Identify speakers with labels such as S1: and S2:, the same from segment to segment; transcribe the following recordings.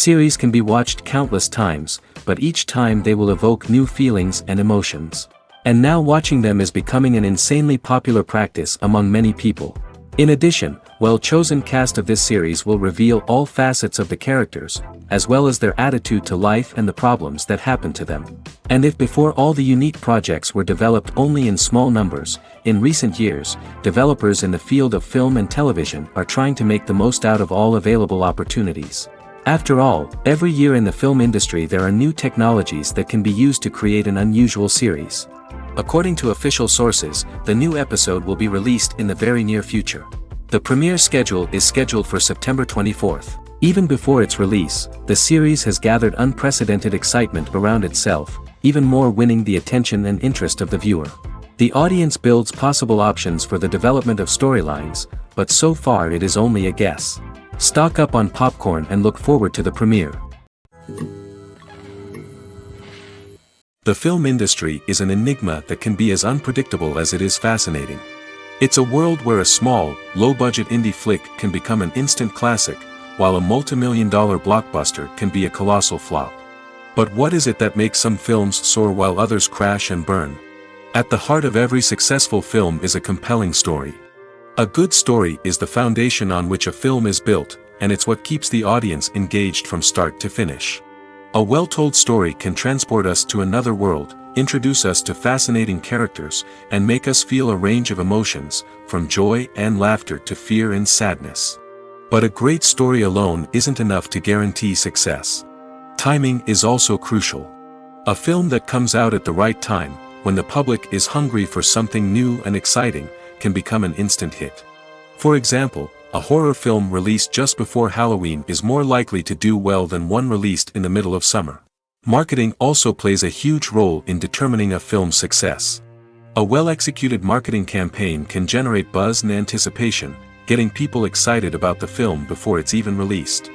S1: Series can be watched countless times, but each time they will evoke new feelings and emotions. And now watching them is becoming an insanely popular practice among many people. In addition, well-chosen cast of this series will reveal all facets of the characters, as well as their attitude to life and the problems that happen to them. And if before all the unique projects were developed only in small numbers, in recent years, developers in the field of film and television are trying to make the most out of all available opportunities. After all, every year in the film industry there are new technologies that can be used to create an unusual series. According to official sources, the new episode will be released in the very near future. The premiere schedule is scheduled for September 24th. Even before its release, the series has gathered unprecedented excitement around itself, even more winning the attention and interest of the viewer. The audience builds possible options for the development of storylines, but so far it is only a guess. Stock up on popcorn and look forward to the premiere. The film industry is an enigma that can be as unpredictable as it is fascinating. It's a world where a small, low-budget indie flick can become an instant classic, while a multi-million-dollar blockbuster can be a colossal flop. But what is it that makes some films soar while others crash and burn? At the heart of every successful film is a compelling story. A good story is the foundation on which a film is built, and it's what keeps the audience engaged from start to finish. A well-told story can transport us to another world, introduce us to fascinating characters, and make us feel a range of emotions, from joy and laughter to fear and sadness. But a great story alone isn't enough to guarantee success. Timing is also crucial. A film that comes out at the right time, when the public is hungry for something new and exciting, can become an instant hit. For example, a horror film released just before Halloween is more likely to do well than one released in the middle of summer. Marketing also plays a huge role in determining a film's success. A well-executed marketing campaign can generate buzz and anticipation, getting people excited about the film before it's even released.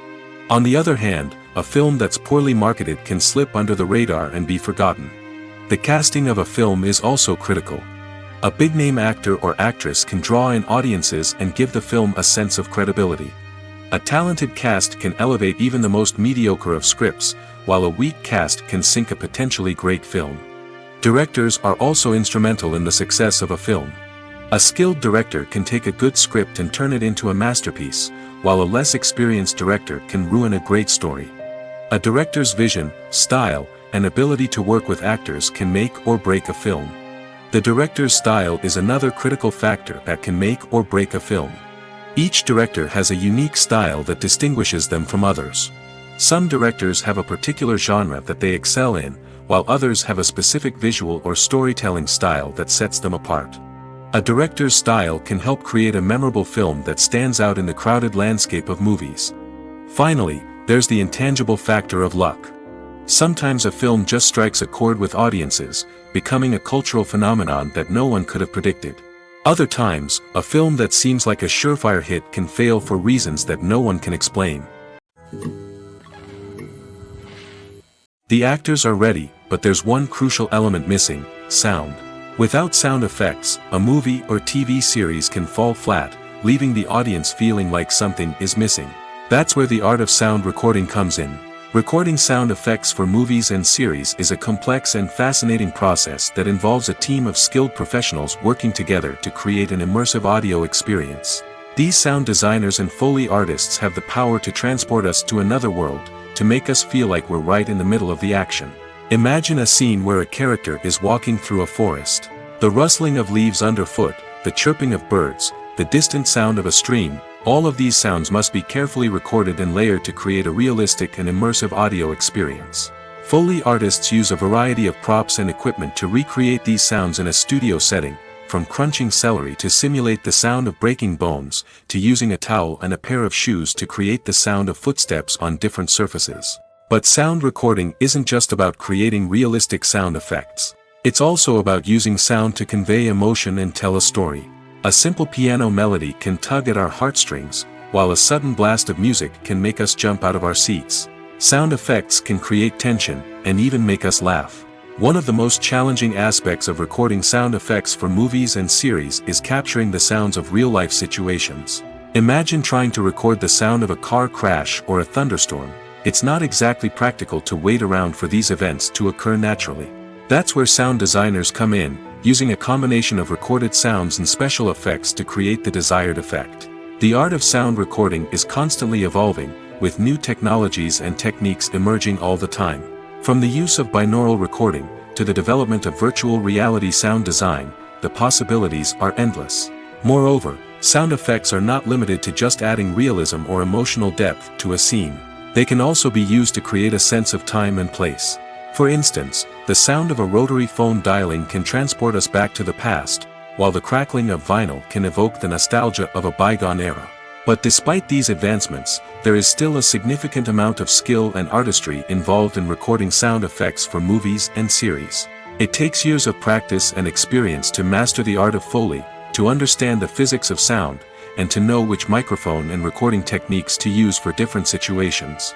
S1: On the other hand, a film that's poorly marketed can slip under the radar and be forgotten. The casting of a film is also critical. A big-name actor or actress can draw in audiences and give the film a sense of credibility. A talented cast can elevate even the most mediocre of scripts, while a weak cast can sink a potentially great film. Directors are also instrumental in the success of a film. A skilled director can take a good script and turn it into a masterpiece, while a less experienced director can ruin a great story. A director's vision, style, and ability to work with actors can make or break a film. The director's style is another critical factor that can make or break a film. Each director has a unique style that distinguishes them from others. Some directors have a particular genre that they excel in, while others have a specific visual or storytelling style that sets them apart. A director's style can help create a memorable film that stands out in the crowded landscape of movies. Finally, there's the intangible factor of luck. Sometimes a film just strikes a chord with audiences, becoming a cultural phenomenon that no one could have predicted. Other times, a film that seems like a surefire hit can fail for reasons that no one can explain. The actors are ready, but there's one crucial element missing: sound. Without sound effects, a movie or TV series can fall flat, leaving the audience feeling like something is missing. That's where the art of sound recording comes in. Recording sound effects for movies and series is a complex and fascinating process that involves a team of skilled professionals working together to create an immersive audio experience. These sound designers and Foley artists have the power to transport us to another world, to make us feel like we're right in the middle of the action. Imagine a scene where a character is walking through a forest. The rustling of leaves underfoot, the chirping of birds, the distant sound of a stream, all of these sounds must be carefully recorded and layered to create a realistic and immersive audio experience. Foley artists use a variety of props and equipment to recreate these sounds in a studio setting, from crunching celery to simulate the sound of breaking bones, to using a towel and a pair of shoes to create the sound of footsteps on different surfaces. But sound recording isn't just about creating realistic sound effects. It's also about using sound to convey emotion and tell a story. A simple piano melody can tug at our heartstrings, while a sudden blast of music can make us jump out of our seats. Sound effects can create tension, and even make us laugh. One of the most challenging aspects of recording sound effects for movies and series is capturing the sounds of real-life situations. Imagine trying to record the sound of a car crash or a thunderstorm. It's not exactly practical to wait around for these events to occur naturally. That's where sound designers come in, using a combination of recorded sounds and special effects to create the desired effect. The art of sound recording is constantly evolving, with new technologies and techniques emerging all the time. From the use of binaural recording, to the development of virtual reality sound design, the possibilities are endless. Moreover, sound effects are not limited to just adding realism or emotional depth to a scene. They can also be used to create a sense of time and place. For instance, the sound of a rotary phone dialing can transport us back to the past, while the crackling of vinyl can evoke the nostalgia of a bygone era. But despite these advancements, there is still a significant amount of skill and artistry involved in recording sound effects for movies and series. It takes years of practice and experience to master the art of Foley, to understand the physics of sound, and to know which microphone and recording techniques to use for different situations.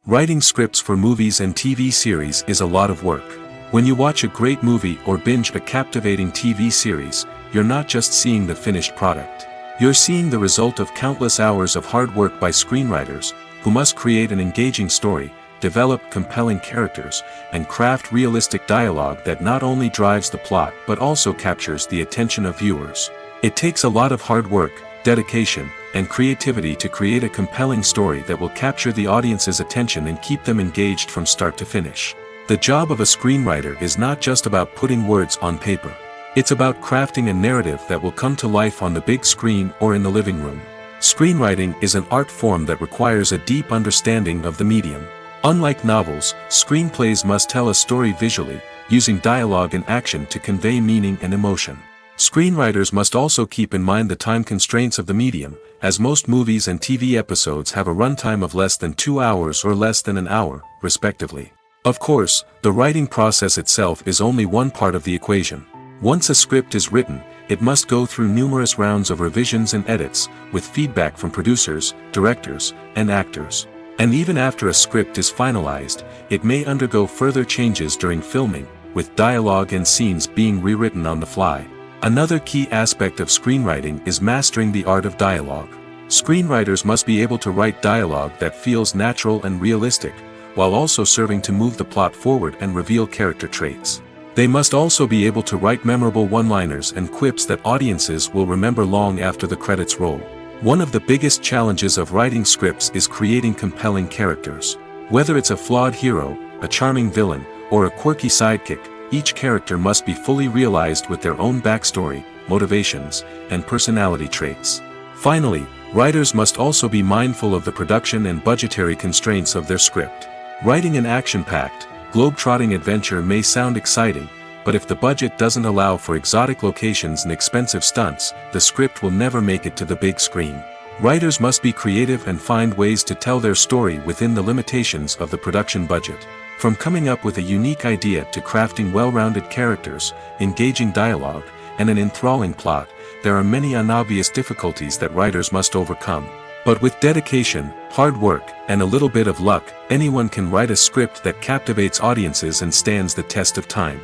S1: Writing scripts for movies and TV series is a lot of work. When you watch a great movie or binge a captivating TV series, you're not just seeing the finished product. You're seeing the result of countless hours of hard work by screenwriters, who must create an engaging story, develop compelling characters, and craft realistic dialogue that not only drives the plot but also captures the attention of viewers. It takes a lot of hard work, dedication, and creativity to create a compelling story that will capture the audience's attention and keep them engaged from start to finish. The job of a screenwriter is not just about putting words on paper. It's about crafting a narrative that will come to life on the big screen or in the living room. Screenwriting is an art form that requires a deep understanding of the medium. Unlike novels, screenplays must tell a story visually, using dialogue and action to convey meaning and emotion. Screenwriters must also keep in mind the time constraints of the medium, as most movies and TV episodes have a runtime of less than 2 hours or less than an hour, respectively. Of course, the writing process itself is only one part of the equation. Once a script is written, it must go through numerous rounds of revisions and edits, with feedback from producers, directors, and actors. And even after a script is finalized, it may undergo further changes during filming, with dialogue and scenes being rewritten on the fly. Another key aspect of screenwriting is mastering the art of dialogue. Screenwriters must be able to write dialogue that feels natural and realistic, while also serving to move the plot forward and reveal character traits. They must also be able to write memorable one-liners and quips that audiences will remember long after the credits roll. One of the biggest challenges of writing scripts is creating compelling characters. Whether it's a flawed hero, a charming villain, or a quirky sidekick, each character must be fully realized with their own backstory, motivations, and personality traits. Finally, writers must also be mindful of the production and budgetary constraints of their script. Writing an action-packed, globe-trotting adventure may sound exciting, but if the budget doesn't allow for exotic locations and expensive stunts, the script will never make it to the big screen. Writers must be creative and find ways to tell their story within the limitations of the production budget. From coming up with a unique idea to crafting well-rounded characters, engaging dialogue, and an enthralling plot, there are many unobvious difficulties that writers must overcome. But with dedication, hard work, and a little bit of luck, anyone can write a script that captivates audiences and stands the test of time.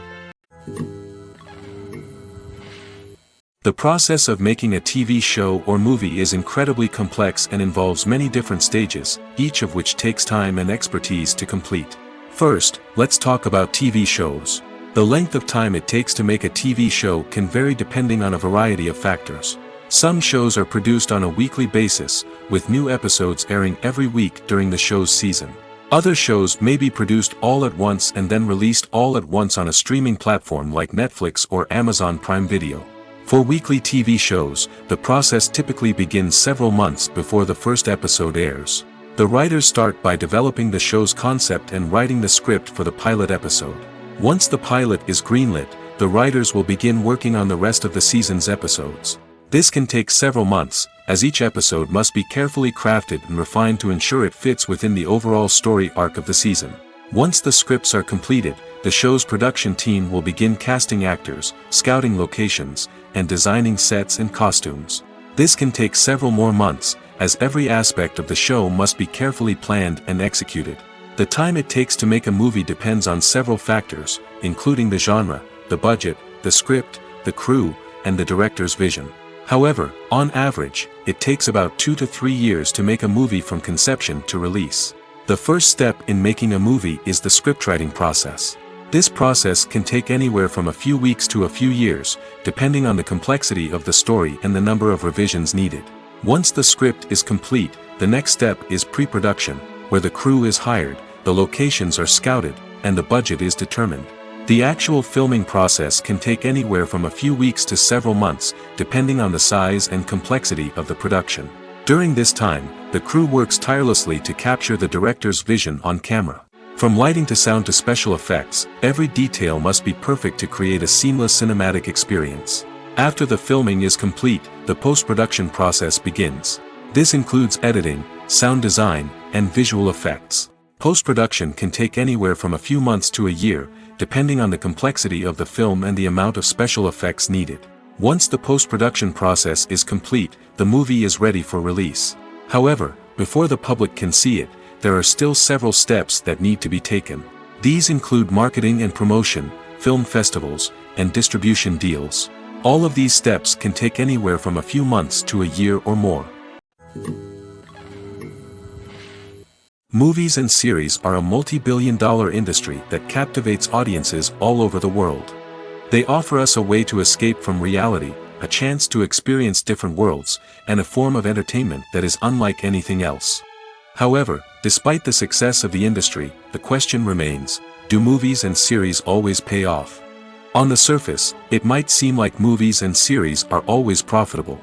S1: The process of making a TV show or movie is incredibly complex and involves many different stages, each of which takes time and expertise to complete. First, let's talk about TV shows. The length of time it takes to make a TV show can vary depending on a variety of factors. Some shows are produced on a weekly basis, with new episodes airing every week during the show's season. Other shows may be produced all at once and then released all at once on a streaming platform like Netflix or Amazon Prime Video. For weekly TV shows, the process typically begins several months before the first episode airs. The writers start by developing the show's concept and writing the script for the pilot episode. Once the pilot is greenlit, the writers will begin working on the rest of the season's episodes. This can take several months, as each episode must be carefully crafted and refined to ensure it fits within the overall story arc of the season. Once the scripts are completed, the show's production team will begin casting actors, scouting locations, and designing sets and costumes. This can take several more months, as every aspect of the show must be carefully planned and executed. The time it takes to make a movie depends on several factors, including the genre, the budget, the script, the crew, and the director's vision. However, on average, it takes about 2 to 3 years to make a movie from conception to release. The first step in making a movie is the scriptwriting process. This process can take anywhere from a few weeks to a few years, depending on the complexity of the story and the number of revisions needed. Once the script is complete, the next step is pre-production, where the crew is hired, the locations are scouted, and the budget is determined. The actual filming process can take anywhere from a few weeks to several months, depending on the size and complexity of the production. During this time, the crew works tirelessly to capture the director's vision on camera. From lighting to sound to special effects, every detail must be perfect to create a seamless cinematic experience. After the filming is complete, the post-production process begins. This includes editing, sound design, and visual effects. Post-production can take anywhere from a few months to a year, depending on the complexity of the film and the amount of special effects needed. Once the post-production process is complete, the movie is ready for release. However, before the public can see it, there are still several steps that need to be taken. These include marketing and promotion, film festivals, and distribution deals. All of these steps can take anywhere from a few months to a year or more. Movies and series are a multi-billion-dollar industry that captivates audiences all over the world. They offer us a way to escape from reality, a chance to experience different worlds, and a form of entertainment that is unlike anything else. However, despite the success of the industry, the question remains, do movies and series always pay off? On the surface, it might seem like movies and series are always profitable.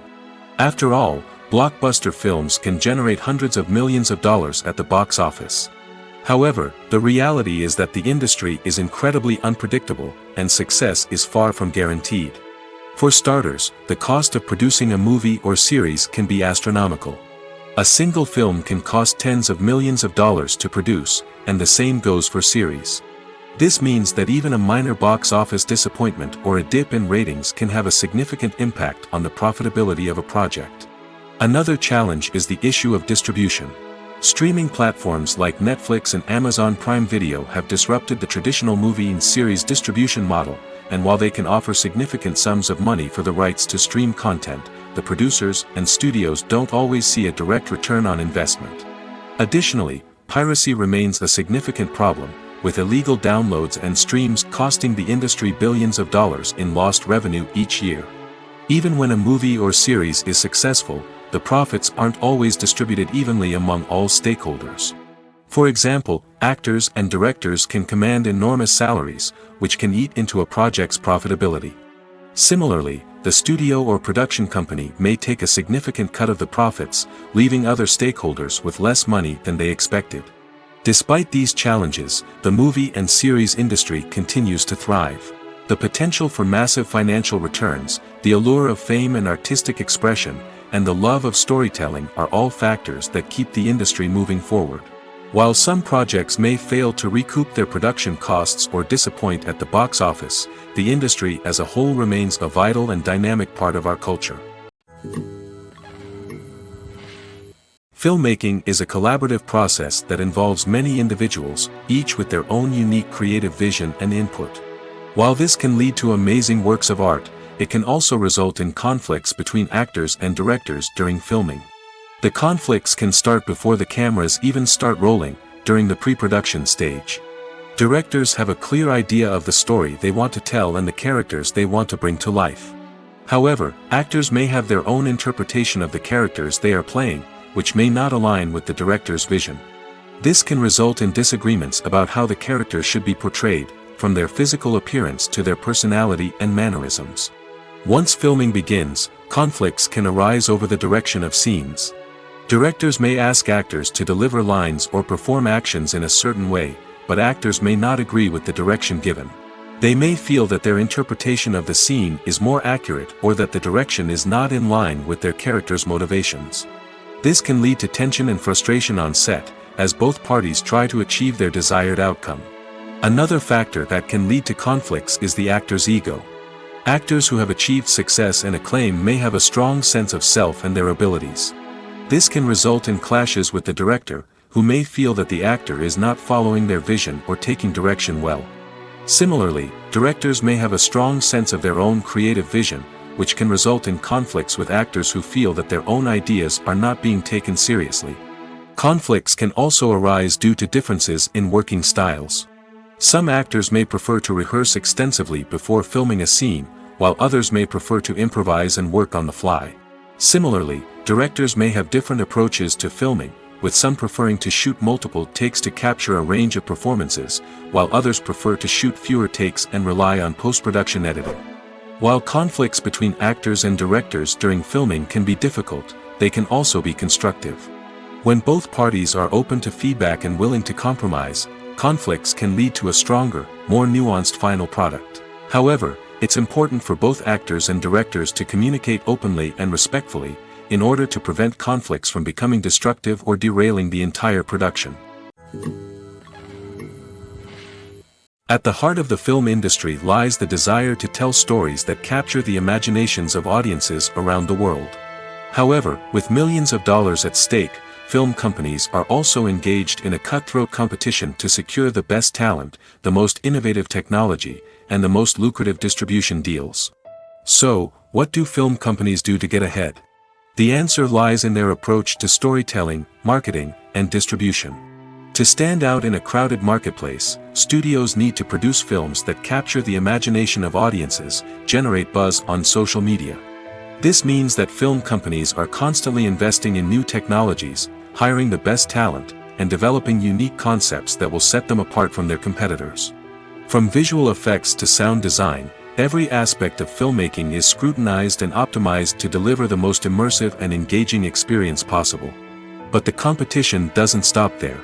S1: After all, blockbuster films can generate hundreds of millions of dollars at the box office. However, the reality is that the industry is incredibly unpredictable, and success is far from guaranteed. For starters, the cost of producing a movie or series can be astronomical. A single film can cost tens of millions of dollars to produce, and the same goes for series. This means that even a minor box office disappointment or a dip in ratings can have a significant impact on the profitability of a project. Another challenge is the issue of distribution. Streaming platforms like Netflix and Amazon Prime Video have disrupted the traditional movie and series distribution model, and while they can offer significant sums of money for the rights to stream content, the producers and studios don't always see a direct return on investment. Additionally, piracy remains a significant problem, with illegal downloads and streams costing the industry billions of dollars in lost revenue each year. Even when a movie or series is successful, the profits aren't always distributed evenly among all stakeholders. For example, actors and directors can command enormous salaries, which can eat into a project's profitability. Similarly, the studio or production company may take a significant cut of the profits, leaving other stakeholders with less money than they expected. Despite these challenges, the movie and series industry continues to thrive. The potential for massive financial returns, the allure of fame and artistic expression, and the love of storytelling are all factors that keep the industry moving forward. While some projects may fail to recoup their production costs or disappoint at the box office, the industry as a whole remains a vital and dynamic part of our culture. Filmmaking is a collaborative process that involves many individuals, each with their own unique creative vision and input. While this can lead to amazing works of art, it can also result in conflicts between actors and directors during filming. The conflicts can start before the cameras even start rolling, during the pre-production stage. Directors have a clear idea of the story they want to tell and the characters they want to bring to life. However, actors may have their own interpretation of the characters they are playing, which may not align with the director's vision. This can result in disagreements about how the characters should be portrayed, from their physical appearance to their personality and mannerisms. Once filming begins, conflicts can arise over the direction of scenes. Directors may ask actors to deliver lines or perform actions in a certain way, but actors may not agree with the direction given. They may feel that their interpretation of the scene is more accurate or that the direction is not in line with their character's motivations. This can lead to tension and frustration on set, as both parties try to achieve their desired outcome. Another factor that can lead to conflicts is the actor's ego. Actors who have achieved success and acclaim may have a strong sense of self and their abilities. This can result in clashes with the director, who may feel that the actor is not following their vision or taking direction well. Similarly, directors may have a strong sense of their own creative vision, which can result in conflicts with actors who feel that their own ideas are not being taken seriously. Conflicts can also arise due to differences in working styles. Some actors may prefer to rehearse extensively before filming a scene, while others may prefer to improvise and work on the fly. Similarly, directors may have different approaches to filming, with some preferring to shoot multiple takes to capture a range of performances, while others prefer to shoot fewer takes and rely on post-production editing. While conflicts between actors and directors during filming can be difficult, they can also be constructive. When both parties are open to feedback and willing to compromise, conflicts can lead to a stronger, more nuanced final product. However, it's important for both actors and directors to communicate openly and respectfully, in order to prevent conflicts from becoming destructive or derailing the entire production. At the heart of the film industry lies the desire to tell stories that capture the imaginations of audiences around the world. However, with millions of dollars at stake, film companies are also engaged in a cutthroat competition to secure the best talent, the most innovative technology, and the most lucrative distribution deals. So, what do film companies do to get ahead? The answer lies in their approach to storytelling, marketing, and distribution. To stand out in a crowded marketplace, studios need to produce films that capture the imagination of audiences, generate buzz on social media. This means that film companies are constantly investing in new technologies, hiring the best talent, and developing unique concepts that will set them apart from their competitors. From visual effects to sound design, every aspect of filmmaking is scrutinized and optimized to deliver the most immersive and engaging experience possible. But the competition doesn't stop there.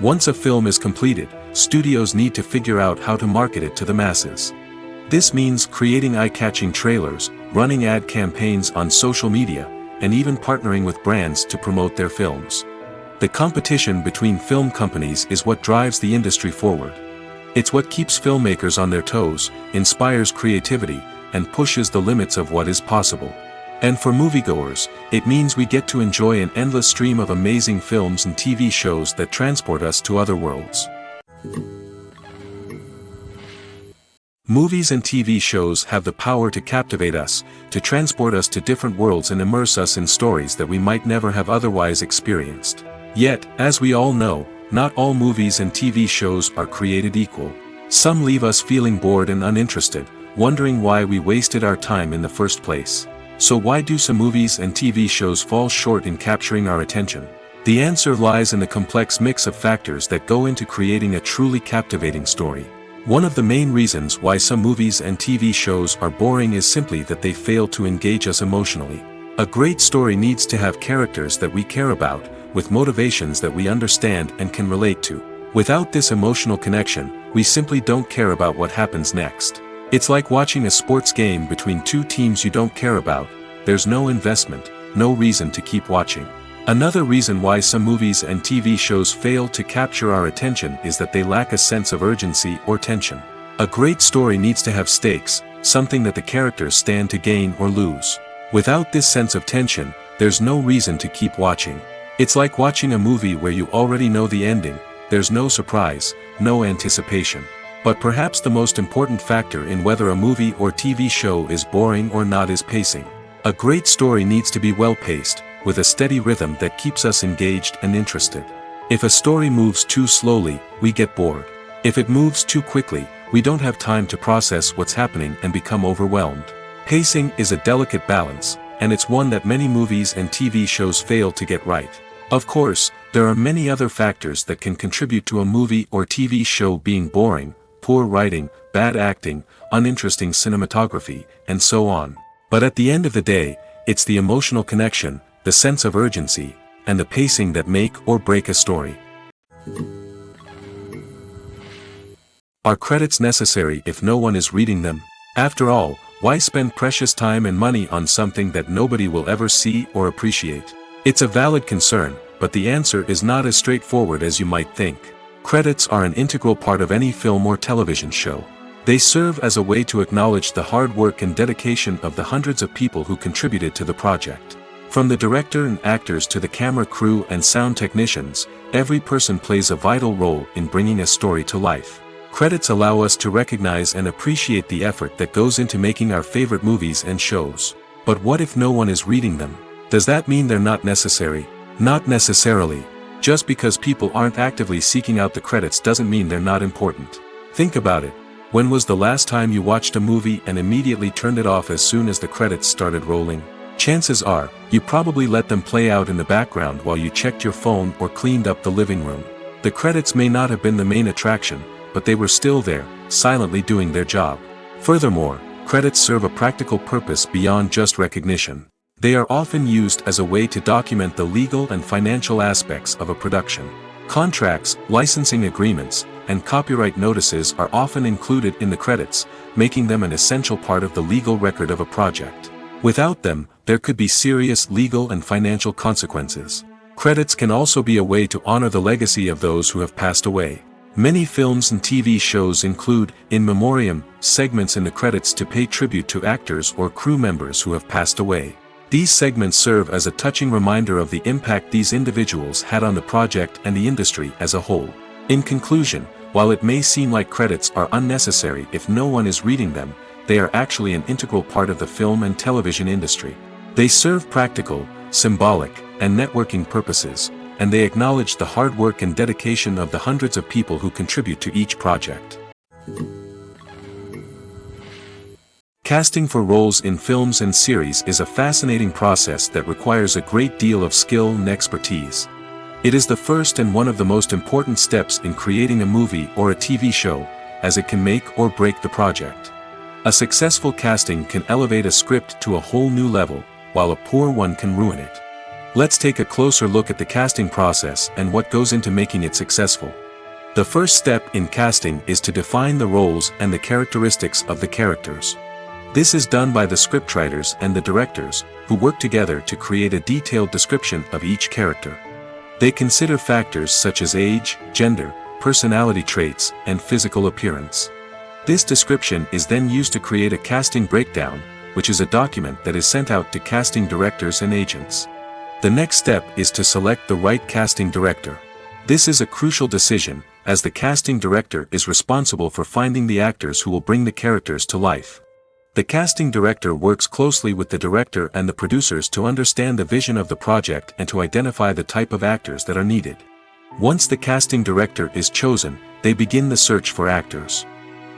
S1: Once a film is completed, studios need to figure out how to market it to the masses. This means creating eye-catching trailers, running ad campaigns on social media, and even partnering with brands to promote their films. The competition between film companies is what drives the industry forward. It's what keeps filmmakers on their toes, inspires creativity, and pushes the limits of what is possible. And for moviegoers, it means we get to enjoy an endless stream of amazing films and TV shows that transport us to other worlds. Movies and TV shows have the power to captivate us, to transport us to different worlds and immerse us in stories that we might never have otherwise experienced. Yet, as we all know, not all movies and TV shows are created equal. Some leave us feeling bored and uninterested, wondering why we wasted our time in the first place. So why do some movies and TV shows fall short in capturing our attention? The answer lies in the complex mix of factors that go into creating a truly captivating story. One of the main reasons why some movies and TV shows are boring is simply that they fail to engage us emotionally. A great story needs to have characters that we care about, with motivations that we understand and can relate to. Without this emotional connection, we simply don't care about what happens next. It's like watching a sports game between two teams you don't care about. There's no investment, no reason to keep watching. Another reason why some movies and TV shows fail to capture our attention is that they lack a sense of urgency or tension. A great story needs to have stakes, something that the characters stand to gain or lose. Without this sense of tension, there's no reason to keep watching. It's like watching a movie where you already know the ending. There's no surprise, no anticipation. But perhaps the most important factor in whether a movie or TV show is boring or not is pacing. A great story needs to be well-paced, with a steady rhythm that keeps us engaged and interested. If a story moves too slowly, we get bored. If it moves too quickly, we don't have time to process what's happening and become overwhelmed. Pacing is a delicate balance, and it's one that many movies and TV shows fail to get right. Of course, there are many other factors that can contribute to a movie or TV show being boring: poor writing, bad acting, uninteresting cinematography, and so on. But at the end of the day, it's the emotional connection, the sense of urgency, and the pacing that make or break a story. Are credits necessary if no one is reading them? After all, why spend precious time and money on something that nobody will ever see or appreciate? It's a valid concern, but the answer is not as straightforward as you might think. Credits are an integral part of any film or television show. They serve as a way to acknowledge the hard work and dedication of the hundreds of people who contributed to the project. From the director and actors to the camera crew and sound technicians, every person plays a vital role in bringing a story to life. Credits allow us to recognize and appreciate the effort that goes into making our favorite movies and shows. But what if no one is reading them? Does that mean they're not necessary? Not necessarily. Just because people aren't actively seeking out the credits doesn't mean they're not important. Think about it. When was the last time you watched a movie and immediately turned it off as soon as the credits started rolling? Chances are, you probably let them play out in the background while you checked your phone or cleaned up the living room. The credits may not have been the main attraction, but they were still there, silently doing their job. Furthermore, credits serve a practical purpose beyond just recognition. They are often used as a way to document the legal and financial aspects of a production. Contracts, licensing agreements, and copyright notices are often included in the credits, making them an essential part of the legal record of a project. Without them, there could be serious legal and financial consequences. Credits can also be a way to honor the legacy of those who have passed away. Many films and TV shows include, in memoriam, segments in the credits to pay tribute to actors or crew members who have passed away. These segments serve as a touching reminder of the impact these individuals had on the project and the industry as a whole. In conclusion, while it may seem like credits are unnecessary if no one is reading them, they are actually an integral part of the film and television industry. They serve practical, symbolic, and networking purposes, and they acknowledge the hard work and dedication of the hundreds of people who contribute to each project. Casting for roles in films and series is a fascinating process that requires a great deal of skill and expertise. It is the first and one of the most important steps in creating a movie or a TV show, as it can make or break the project. A successful casting can elevate a script to a whole new level, while a poor one can ruin it. Let's take a closer look at the casting process and what goes into making it successful. The first step in casting is to define the roles and the characteristics of the characters. This is done by the scriptwriters and the directors, who work together to create a detailed description of each character. They consider factors such as age, gender, personality traits, and physical appearance. This description is then used to create a casting breakdown, which is a document that is sent out to casting directors and agents. The next step is to select the right casting director. This is a crucial decision, as the casting director is responsible for finding the actors who will bring the characters to life. The casting director works closely with the director and the producers to understand the vision of the project and to identify the type of actors that are needed. Once the casting director is chosen, they begin the search for actors.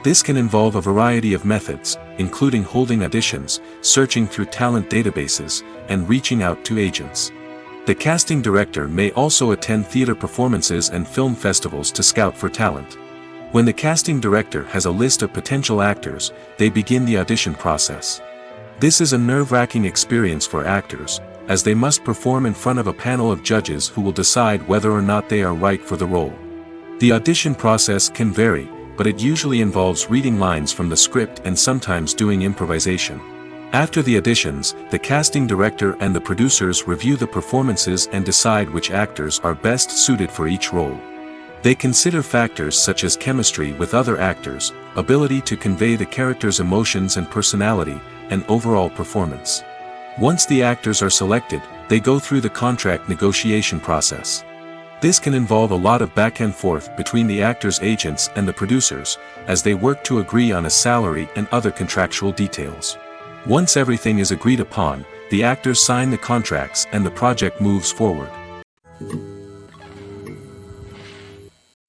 S1: This can involve a variety of methods, including holding auditions, searching through talent databases, and reaching out to agents. The casting director may also attend theater performances and film festivals to scout for talent. When the casting director has a list of potential actors, they begin the audition process. This is a nerve-wracking experience for actors, as they must perform in front of a panel of judges who will decide whether or not they are right for the role. The audition process can vary, but it usually involves reading lines from the script and sometimes doing improvisation. After the auditions, the casting director and the producers review the performances and decide which actors are best suited for each role. They consider factors such as chemistry with other actors, ability to convey the character's emotions and personality, and overall performance. Once the actors are selected, they go through the contract negotiation process. This can involve a lot of back and forth between the actors' agents and the producers, as they work to agree on a salary and other contractual details. Once everything is agreed upon, the actors sign the contracts and the project moves forward.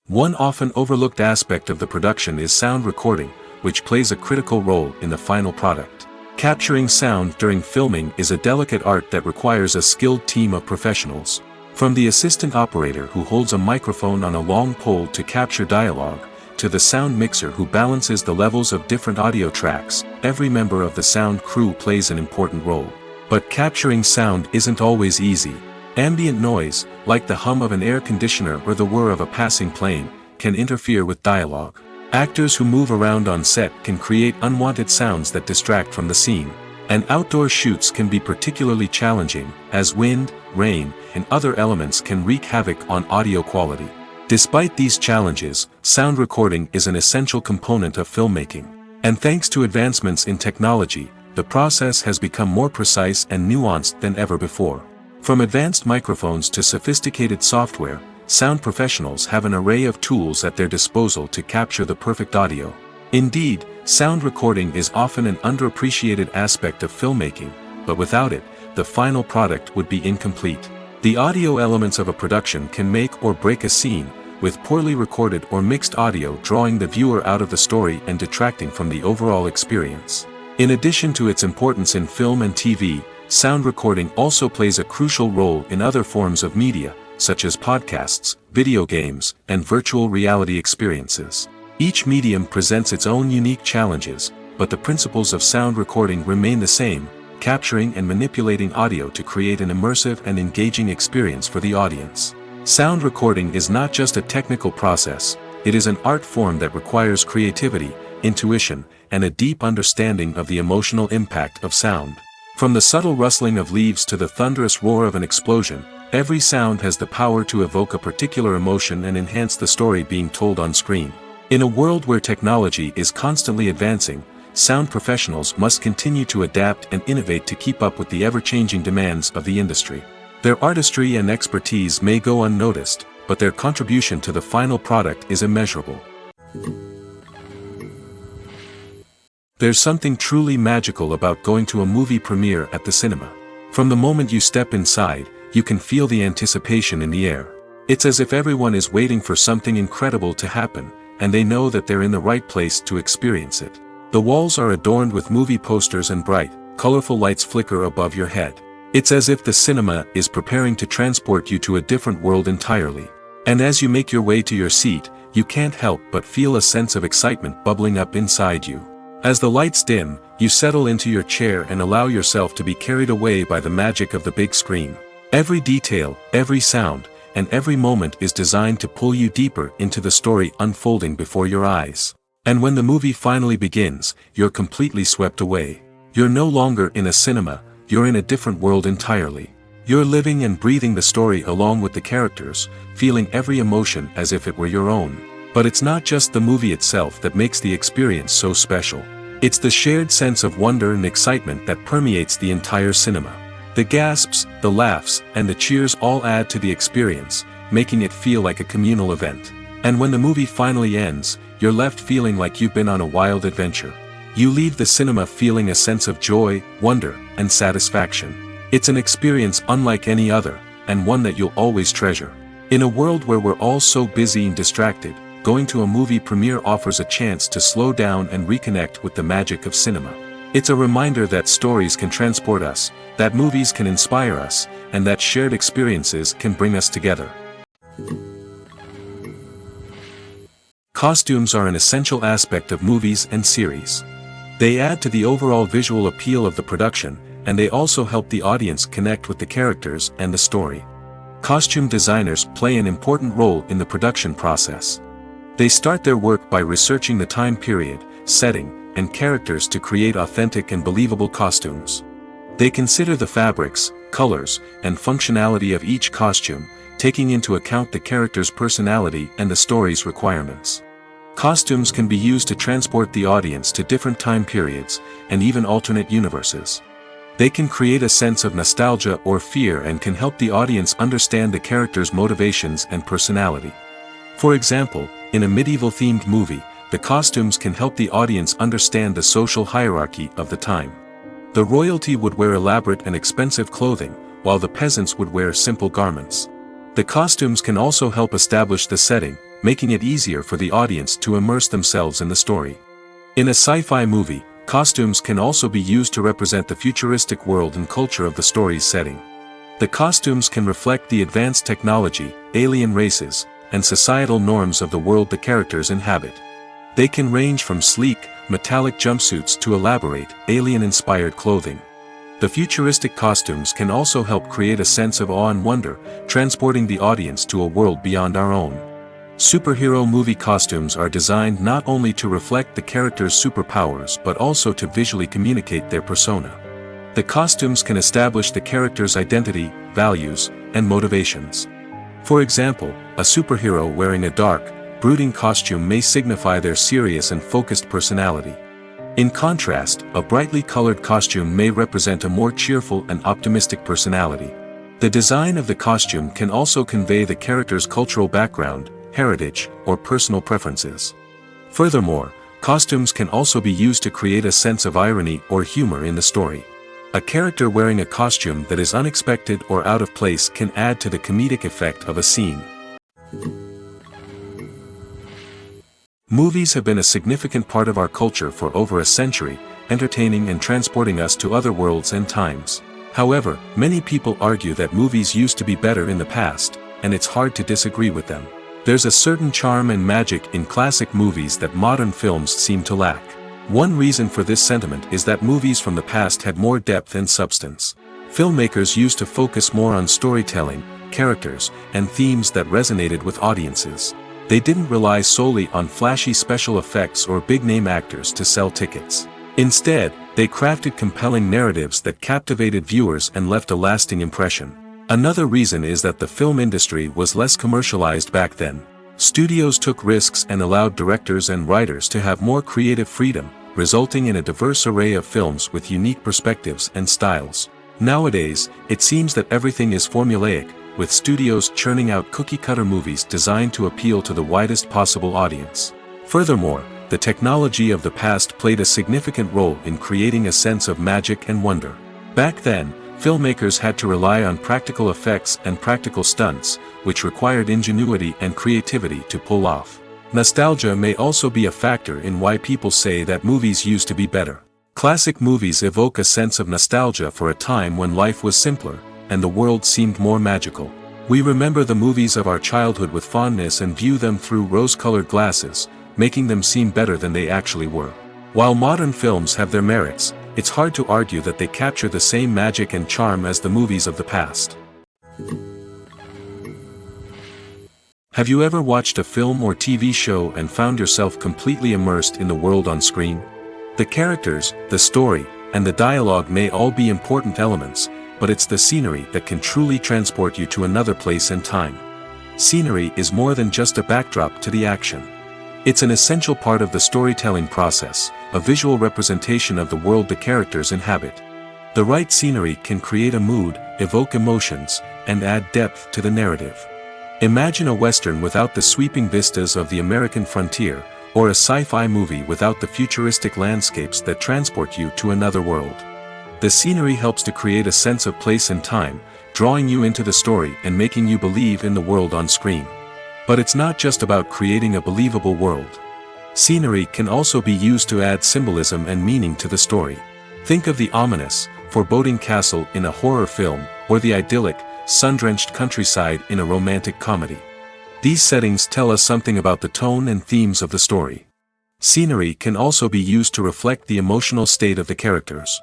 S1: One often overlooked aspect of the production is sound recording, which plays a critical role in the final product. Capturing sound during filming is a delicate art that requires a skilled team of professionals. From the assistant operator who holds a microphone on a long pole to capture dialogue, to the sound mixer who balances the levels of different audio tracks, every member of the sound crew plays an important role. But capturing sound isn't always easy. Ambient noise, like the hum of an air conditioner or the whir of a passing plane, can interfere with dialogue. Actors who move around on set can create unwanted sounds that distract from the scene. And outdoor shoots can be particularly challenging, as wind, rain, and other elements can wreak havoc on audio quality. Despite these challenges, sound recording is an essential component of filmmaking. And thanks to advancements in technology, the process has become more precise and nuanced than ever before. From advanced microphones to sophisticated software, sound professionals have an array of tools at their disposal to capture the perfect audio. Indeed, sound recording is often an underappreciated aspect of filmmaking, but without it, the final product would be incomplete. The audio elements of a production can make or break a scene, with poorly recorded or mixed audio drawing the viewer out of the story and detracting from the overall experience. In addition to its importance in film and TV, sound recording also plays a crucial role in other forms of media, such as podcasts, video games, and virtual reality experiences. Each medium presents its own unique challenges, but the principles of sound recording remain the same, capturing and manipulating audio to create an immersive and engaging experience for the audience. Sound recording is not just a technical process, it is an art form that requires creativity, intuition, and a deep understanding of the emotional impact of sound. From the subtle rustling of leaves to the thunderous roar of an explosion, every sound has the power to evoke a particular emotion and enhance the story being told on screen. In a world where technology is constantly advancing, sound professionals must continue to adapt and innovate to keep up with the ever-changing demands of the industry. Their artistry and expertise may go unnoticed, but their contribution to the final product is immeasurable. There's something truly magical about going to a movie premiere at the cinema. From the moment you step inside, you can feel the anticipation in the air. It's as if everyone is waiting for something incredible to happen, and they know that they're in the right place to experience it. The walls are adorned with movie posters and bright, colorful lights flicker above your head. It's as if the cinema is preparing to transport you to a different world entirely. And as you make your way to your seat, you can't help but feel a sense of excitement bubbling up inside you. As the lights dim, you settle into your chair and allow yourself to be carried away by the magic of the big screen. Every detail, every sound, and every moment is designed to pull you deeper into the story unfolding before your eyes. And when the movie finally begins, you're completely swept away. You're no longer in a cinema, you're in a different world entirely. You're living and breathing the story along with the characters, feeling every emotion as if it were your own. But it's not just the movie itself that makes the experience so special. It's the shared sense of wonder and excitement that permeates the entire cinema. The gasps, the laughs, and the cheers all add to the experience, making it feel like a communal event. And when the movie finally ends, you're left feeling like you've been on a wild adventure. You leave the cinema feeling a sense of joy, wonder, and satisfaction. It's an experience unlike any other, and one that you'll always treasure. In a world where we're all so busy and distracted, going to a movie premiere offers a chance to slow down and reconnect with the magic of cinema. It's a reminder that stories can transport us, that movies can inspire us, and that shared experiences can bring us together. Costumes are an essential aspect of movies and series. They add to the overall visual appeal of the production, and they also help the audience connect with the characters and the story. Costume designers play an important role in the production process. They start their work by researching the time period, setting, and characters to create authentic and believable costumes. They consider the fabrics, colors, and functionality of each costume, taking into account the character's personality and the story's requirements. Costumes can be used to transport the audience to different time periods, and even alternate universes. They can create a sense of nostalgia or fear and can help the audience understand the character's motivations and personality. For example, in a medieval-themed movie, the costumes can help the audience understand the social hierarchy of the time. The royalty would wear elaborate and expensive clothing, while the peasants would wear simple garments. The costumes can also help establish the setting, making it easier for the audience to immerse themselves in the story. In a sci-fi movie, costumes can also be used to represent the futuristic world and culture of the story's setting. The costumes can reflect the advanced technology, alien races, and societal norms of the world the characters inhabit. They can range from sleek, metallic jumpsuits to elaborate, alien-inspired clothing. The futuristic costumes can also help create a sense of awe and wonder, transporting the audience to a world beyond our own. Superhero movie costumes are designed not only to reflect the character's superpowers but also to visually communicate their persona. The costumes can establish the character's identity, values, and motivations. For example, a superhero wearing a dark, brooding costume may signify their serious and focused personality. In contrast, a brightly colored costume may represent a more cheerful and optimistic personality. The design of the costume can also convey the character's cultural background, heritage, or personal preferences. Furthermore, costumes can also be used to create a sense of irony or humor in the story. A character wearing a costume that is unexpected or out of place can add to the comedic effect of a scene. Movies have been a significant part of our culture for over a century, entertaining and transporting us to other worlds and times. However, many people argue that movies used to be better in the past, and it's hard to disagree with them. There's a certain charm and magic in classic movies that modern films seem to lack. One reason for this sentiment is that movies from the past had more depth and substance. Filmmakers used to focus more on storytelling, characters, and themes that resonated with audiences. They didn't rely solely on flashy special effects or big-name actors to sell tickets. Instead, they crafted compelling narratives that captivated viewers and left a lasting impression. Another reason is that the film industry was less commercialized back then. Studios took risks and allowed directors and writers to have more creative freedom, resulting in a diverse array of films with unique perspectives and styles. Nowadays, it seems that everything is formulaic, with studios churning out cookie-cutter movies designed to appeal to the widest possible audience. Furthermore, the technology of the past played a significant role in creating a sense of magic and wonder. Back then, filmmakers had to rely on practical effects and practical stunts, which required ingenuity and creativity to pull off. Nostalgia may also be a factor in why people say that movies used to be better. Classic movies evoke a sense of nostalgia for a time when life was simpler, and the world seemed more magical. We remember the movies of our childhood with fondness and view them through rose-colored glasses, making them seem better than they actually were. While modern films have their merits, it's hard to argue that they capture the same magic and charm as the movies of the past. Have you ever watched a film or TV show and found yourself completely immersed in the world on screen? The characters, the story, and the dialogue may all be important elements, but it's the scenery that can truly transport you to another place and time. Scenery is more than just a backdrop to the action. It's an essential part of the storytelling process, a visual representation of the world the characters inhabit. The right scenery can create a mood, evoke emotions, and add depth to the narrative. Imagine a Western without the sweeping vistas of the American frontier, or a sci-fi movie without the futuristic landscapes that transport you to another world. The scenery helps to create a sense of place and time, drawing you into the story and making you believe in the world on screen. But it's not just about creating a believable world. Scenery can also be used to add symbolism and meaning to the story. Think of the ominous, foreboding castle in a horror film, or the idyllic, sun-drenched countryside in a romantic comedy. These settings tell us something about the tone and themes of the story. Scenery can also be used to reflect the emotional state of the characters.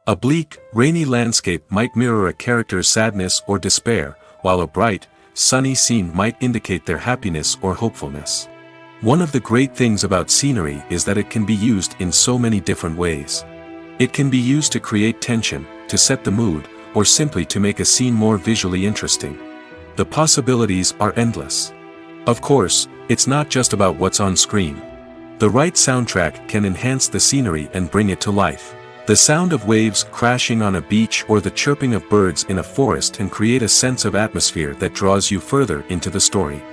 S1: A bleak, rainy landscape might mirror a character's sadness or despair, while a bright, sunny scene might indicate their happiness or hopefulness. One of the great things about scenery is that it can be used in so many different ways. It can be used to create tension, to set the mood, or simply to make a scene more visually interesting. The possibilities are endless. Of course, it's not just about what's on screen. The right soundtrack can enhance the scenery and bring it to life. The sound of waves crashing on a beach or the chirping of birds in a forest can create a sense of atmosphere that draws you further into the story.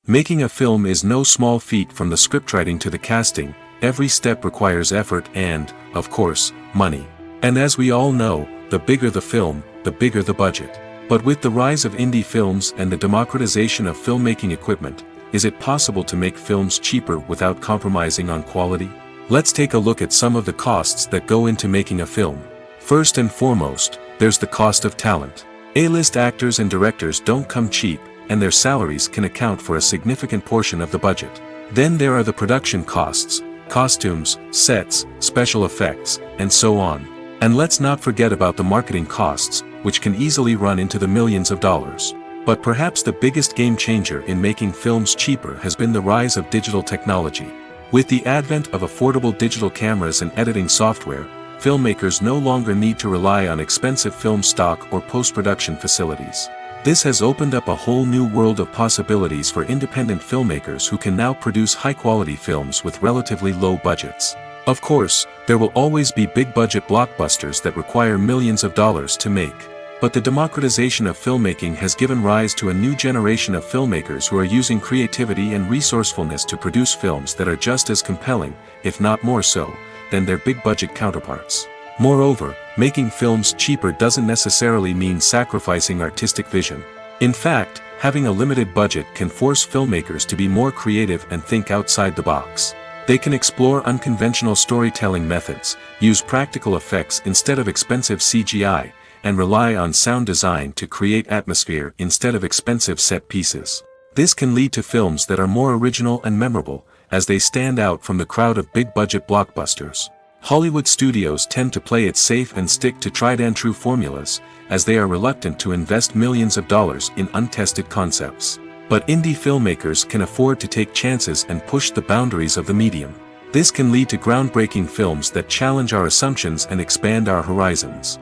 S1: Making a film is no small feat. From the scriptwriting to the casting, every step requires effort and, of course, money. And as we all know, the bigger the film, the bigger the budget. But with the rise of indie films and the democratization of filmmaking equipment, is it possible to make films cheaper without compromising on quality? Let's take a look at some of the costs that go into making a film. First and foremost, there's the cost of talent. A-list actors and directors don't come cheap, and their salaries can account for a significant portion of the budget. Then there are the production costs, costumes, sets, special effects, and so on. And let's not forget about the marketing costs, which can easily run into the millions of dollars. But perhaps the biggest game changer in making films cheaper has been the rise of digital technology. With the advent of affordable digital cameras and editing software, filmmakers no longer need to rely on expensive film stock or post-production facilities. This has opened up a whole new world of possibilities for independent filmmakers who can now produce high-quality films with relatively low budgets. Of course, there will always be big-budget blockbusters that require millions of dollars to make. But the democratization of filmmaking has given rise to a new generation of filmmakers who are using creativity and resourcefulness to produce films that are just as compelling, if not more so, than their big-budget counterparts. Moreover, making films cheaper doesn't necessarily mean sacrificing artistic vision. In fact, having a limited budget can force filmmakers to be more creative and think outside the box. They can explore unconventional storytelling methods, use practical effects instead of expensive CGI, and rely on sound design to create atmosphere instead of expensive set pieces. This can lead to films that are more original and memorable, as they stand out from the crowd of big-budget blockbusters. Hollywood studios tend to play it safe and stick to tried-and-true formulas, as they are reluctant to invest millions of dollars in untested concepts. But indie filmmakers can afford to take chances and push the boundaries of the medium. This can lead to groundbreaking films that challenge our assumptions and expand our horizons.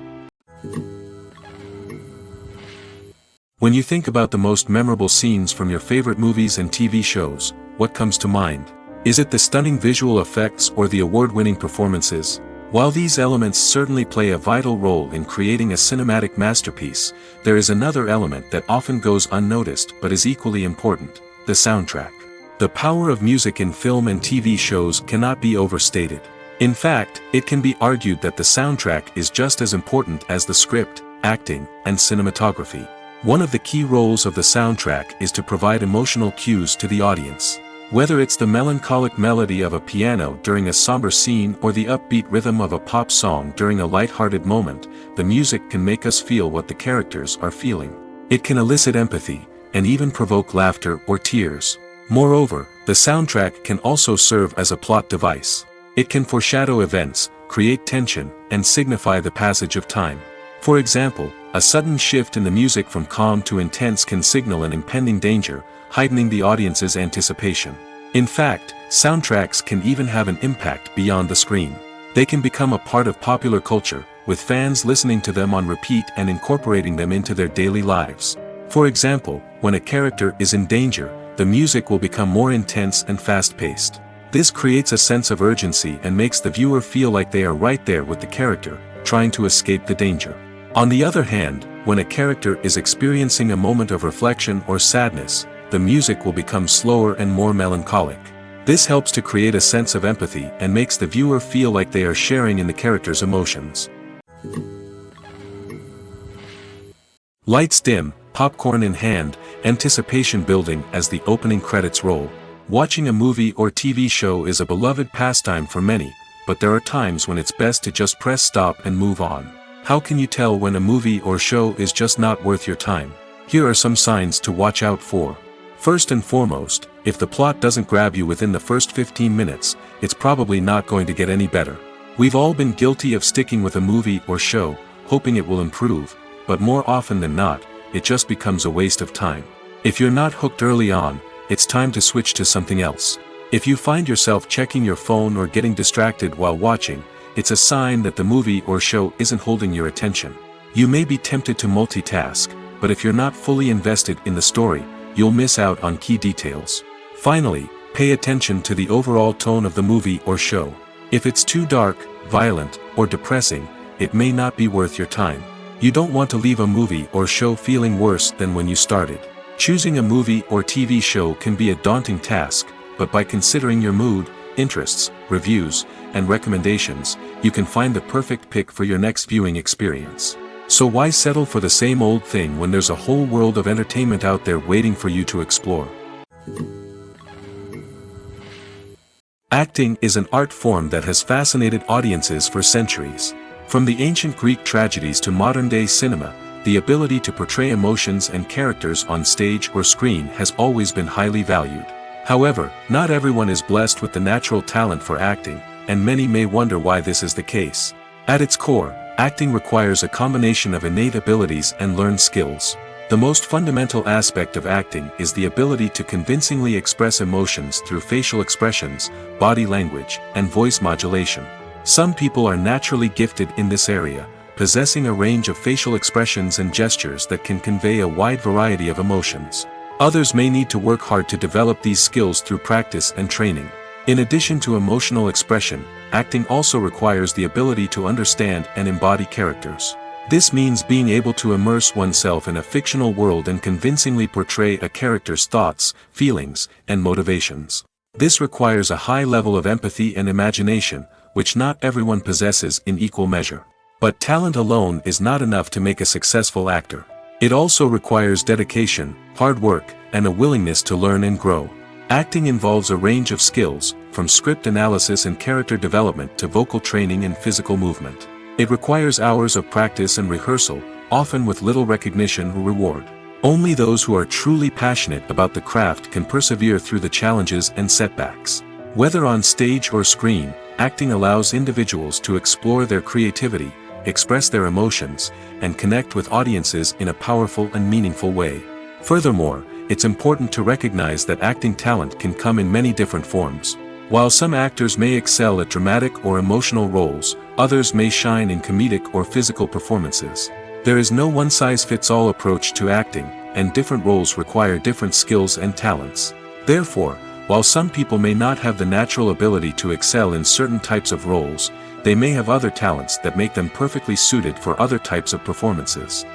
S1: When you think about the most memorable scenes from your favorite movies and TV shows, what comes to mind? Is it the stunning visual effects or the award-winning performances? While these elements certainly play a vital role in creating a cinematic masterpiece, there is another element that often goes unnoticed but is equally important: the soundtrack. The power of music in film and TV shows cannot be overstated. In fact, it can be argued that the soundtrack is just as important as the script, acting, and cinematography. One of the key roles of the soundtrack is to provide emotional cues to the audience. Whether it's the melancholic melody of a piano during a somber scene or the upbeat rhythm of a pop song during a light-hearted moment, the music can make us feel what the characters are feeling. It can elicit empathy, and even provoke laughter or tears. Moreover, the soundtrack can also serve as a plot device. It can foreshadow events, create tension, and signify the passage of time. For example, a sudden shift in the music from calm to intense can signal an impending danger, heightening the audience's anticipation. In fact, soundtracks can even have an impact beyond the screen. They can become a part of popular culture, with fans listening to them on repeat and incorporating them into their daily lives. For example, when a character is in danger, the music will become more intense and fast-paced. This creates a sense of urgency and makes the viewer feel like they are right there with the character, trying to escape the danger. On the other hand, when a character is experiencing a moment of reflection or sadness, the music will become slower and more melancholic. This helps to create a sense of empathy and makes the viewer feel like they are sharing in the character's emotions. Lights dim, popcorn in hand, anticipation building as the opening credits roll. Watching a movie or TV show is a beloved pastime for many, but there are times when it's best to just press stop and move on. How can you tell when a movie or show is just not worth your time? Here are some signs to watch out for. First and foremost, if the plot doesn't grab you within the first 15 minutes, it's probably not going to get any better. We've all been guilty of sticking with a movie or show, hoping it will improve, but more often than not, it just becomes a waste of time. If you're not hooked early on, it's time to switch to something else. If you find yourself checking your phone or getting distracted while watching, it's a sign that the movie or show isn't holding your attention. You may be tempted to multitask, but if you're not fully invested in the story, you'll miss out on key details. Finally, pay attention to the overall tone of the movie or show. If it's too dark, violent, or depressing, it may not be worth your time. You don't want to leave a movie or show feeling worse than when you started. Choosing a movie or TV show can be a daunting task, but by considering your mood, interests, reviews, and recommendations, you can find the perfect pick for your next viewing experience. So why settle for the same old thing when there's a whole world of entertainment out there waiting for you to explore? Acting is an art form that has fascinated audiences for centuries. From the ancient Greek tragedies to modern-day cinema, the ability to portray emotions and characters on stage or screen has always been highly valued. However, not everyone is blessed with the natural talent for acting, and many may wonder why this is the case. At its core, acting requires a combination of innate abilities and learned skills. The most fundamental aspect of acting is the ability to convincingly express emotions through facial expressions, body language, and voice modulation. Some people are naturally gifted in this area, possessing a range of facial expressions and gestures that can convey a wide variety of emotions. Others may need to work hard to develop these skills through practice and training. In addition to emotional expression, acting also requires the ability to understand and embody characters. This means being able to immerse oneself in a fictional world and convincingly portray a character's thoughts, feelings, and motivations. This requires a high level of empathy and imagination, which not everyone possesses in equal measure. But talent alone is not enough to make a successful actor. It also requires dedication, hard work, and a willingness to learn and grow. Acting involves a range of skills, from script analysis and character development to vocal training and physical movement. It requires hours of practice and rehearsal, often with little recognition or reward. Only those who are truly passionate about the craft can persevere through the challenges and setbacks. Whether on stage or screen, acting allows individuals to explore their creativity, express their emotions, and connect with audiences in a powerful and meaningful way. Furthermore, it's important to recognize that acting talent can come in many different forms. While some actors may excel at dramatic or emotional roles, others may shine in comedic or physical performances. There is no one-size-fits-all approach to acting, and different roles require different skills and talents. Therefore, while some people may not have the natural ability to excel in certain types of roles, they may have other talents that make them perfectly suited for other types of performances.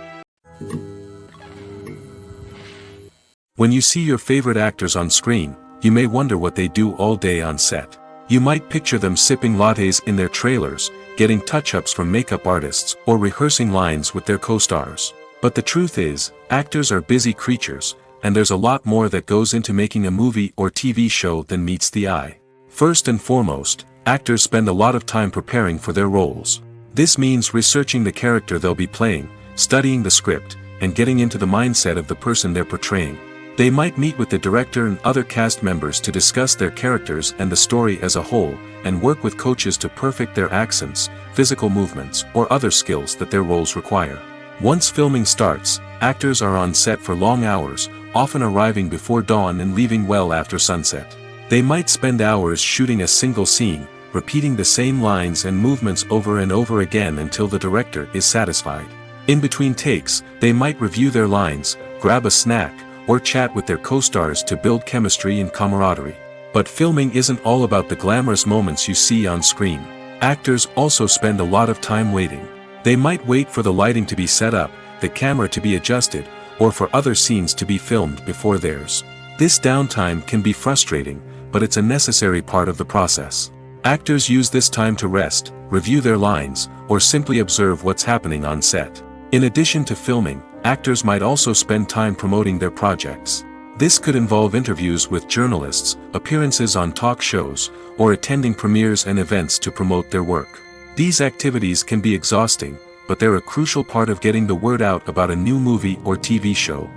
S1: When you see your favorite actors on screen, you may wonder what they do all day on set. You might picture them sipping lattes in their trailers, getting touch-ups from makeup artists, or rehearsing lines with their co-stars. But the truth is, actors are busy creatures, and there's a lot more that goes into making a movie or TV show than meets the eye. First and foremost, actors spend a lot of time preparing for their roles. This means researching the character they'll be playing, studying the script, and getting into the mindset of the person they're portraying. They might meet with the director and other cast members to discuss their characters and the story as a whole, and work with coaches to perfect their accents, physical movements, or other skills that their roles require. Once filming starts, actors are on set for long hours, often arriving before dawn and leaving well after sunset. They might spend hours shooting a single scene, repeating the same lines and movements over and over again until the director is satisfied. In between takes, they might review their lines, grab a snack, or chat with their co-stars to build chemistry and camaraderie. But filming isn't all about the glamorous moments you see on screen. Actors also spend a lot of time waiting. They might wait for the lighting to be set up, the camera to be adjusted, or for other scenes to be filmed before theirs. This downtime can be frustrating, but it's a necessary part of the process. Actors use this time to rest, review their lines, or simply observe what's happening on set. In addition to filming, actors might also spend time promoting their projects. This could involve interviews with journalists, appearances on talk shows, or attending premieres and events to promote their work. These activities can be exhausting, but they're a crucial part of getting the word out about a new movie or TV show.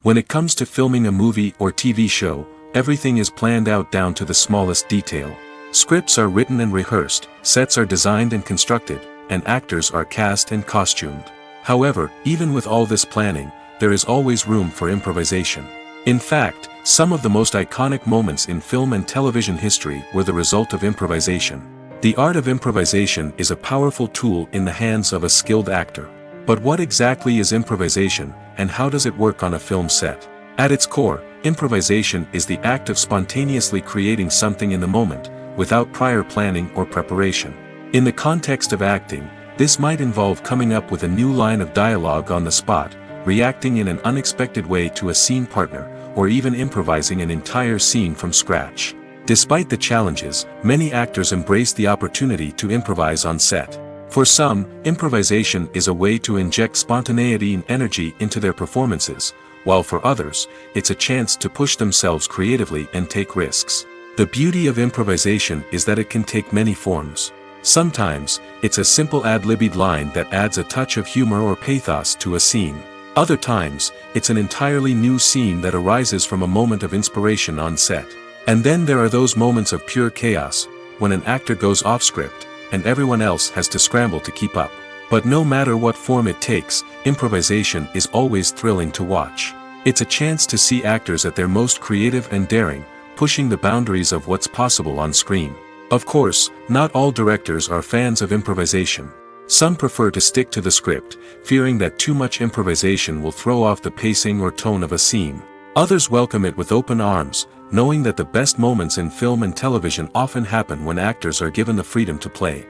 S1: When it comes to filming a movie or TV show, everything is planned out down to the smallest detail. Scripts are written and rehearsed, sets are designed and constructed, and actors are cast and costumed. However, even with all this planning, there is always room for improvisation. In fact, some of the most iconic moments in film and television history were the result of improvisation. The art of improvisation is a powerful tool in the hands of a skilled actor. But what exactly is improvisation, and how does it work on a film set? At its core, improvisation is the act of spontaneously creating something in the moment, without prior planning or preparation. In the context of acting, this might involve coming up with a new line of dialogue on the spot, reacting in an unexpected way to a scene partner, or even improvising an entire scene from scratch. Despite the challenges, many actors embrace the opportunity to improvise on set. For some, improvisation is a way to inject spontaneity and energy into their performances, while for others, it's a chance to push themselves creatively and take risks. The beauty of improvisation is that it can take many forms. Sometimes, it's a simple ad-libbed line that adds a touch of humor or pathos to a scene. Other times, it's an entirely new scene that arises from a moment of inspiration on set. And then there are those moments of pure chaos, when an actor goes off script, and everyone else has to scramble to keep up. But no matter what form it takes, improvisation is always thrilling to watch. It's a chance to see actors at their most creative and daring, pushing the boundaries of what's possible on screen. Of course, not all directors are fans of improvisation. Some prefer to stick to the script, fearing that too much improvisation will throw off the pacing or tone of a scene. Others welcome it with open arms, knowing that the best moments in film and television often happen when actors are given the freedom to play.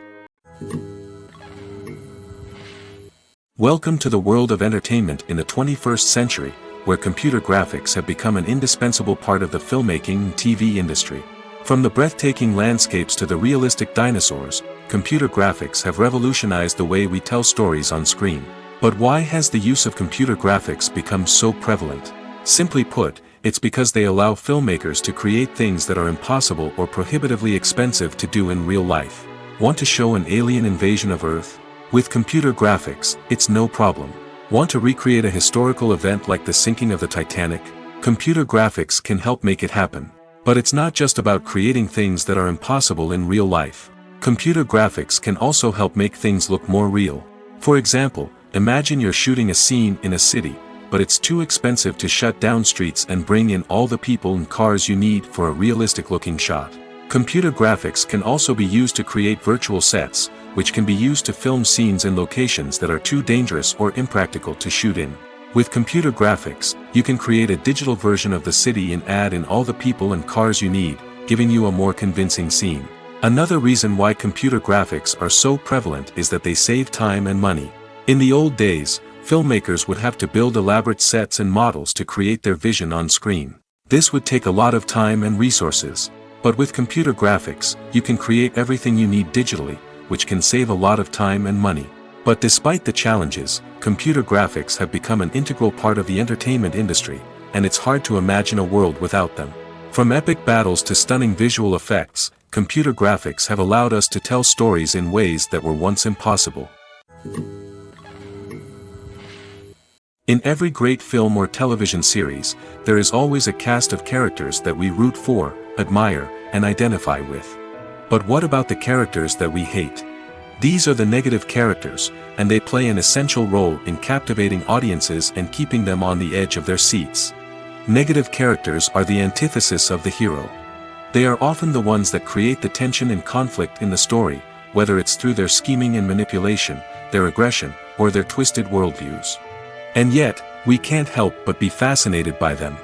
S1: Welcome to the world of entertainment in the 21st century, where computer graphics have become an indispensable part of the filmmaking and TV industry. From the breathtaking landscapes to the realistic dinosaurs, computer graphics have revolutionized the way we tell stories on screen. But why has the use of computer graphics become so prevalent? Simply put, it's because they allow filmmakers to create things that are impossible or prohibitively expensive to do in real life. Want to show an alien invasion of Earth? With computer graphics, it's no problem. Want to recreate a historical event like the sinking of the Titanic? Computer graphics can help make it happen. But it's not just about creating things that are impossible in real life. Computer graphics can also help make things look more real. For example, imagine you're shooting a scene in a city, but it's too expensive to shut down streets and bring in all the people and cars you need for a realistic-looking shot. Computer graphics can also be used to create virtual sets, which can be used to film scenes in locations that are too dangerous or impractical to shoot in. With computer graphics, you can create a digital version of the city and add in all the people and cars you need, giving you a more convincing scene. Another reason why computer graphics are so prevalent is that they save time and money. In the old days, filmmakers would have to build elaborate sets and models to create their vision on screen. This would take a lot of time and resources. But with computer graphics, you can create everything you need digitally, which can save a lot of time and money. But despite the challenges, computer graphics have become an integral part of the entertainment industry, and it's hard to imagine a world without them. From epic battles to stunning visual effects, computer graphics have allowed us to tell stories in ways that were once impossible. In every great film or television series, there is always a cast of characters that we root for, admire, and identify with. But what about the characters that we hate? These are the negative characters, and they play an essential role in captivating audiences and keeping them on the edge of their seats. Negative characters are the antithesis of the hero. They are often the ones that create the tension and conflict in the story, whether it's through their scheming and manipulation, their aggression, or their twisted worldviews. And yet, we can't help but be fascinated by them.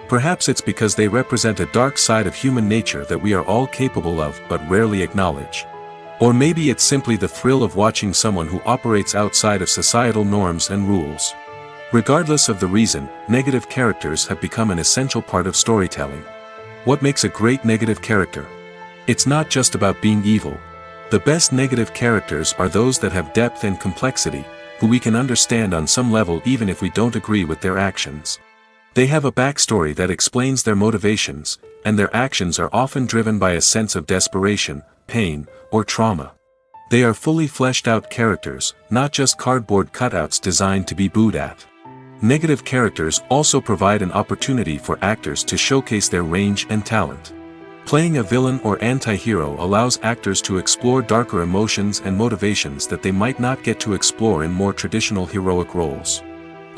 S1: Perhaps it's because they represent a dark side of human nature that we are all capable of but rarely acknowledge. Or maybe it's simply the thrill of watching someone who operates outside of societal norms and rules. Regardless of the reason, negative characters have become an essential part of storytelling. What makes a great negative character? It's not just about being evil. The best negative characters are those that have depth and complexity, who we can understand on some level even if we don't agree with their actions. They have a backstory that explains their motivations, and their actions are often driven by a sense of desperation, pain, or trauma. They are fully fleshed out characters, not just cardboard cutouts designed to be booed at. Negative characters also provide an opportunity for actors to showcase their range and talent. Playing a villain or anti-hero allows actors to explore darker emotions and motivations that they might not get to explore in more traditional heroic roles.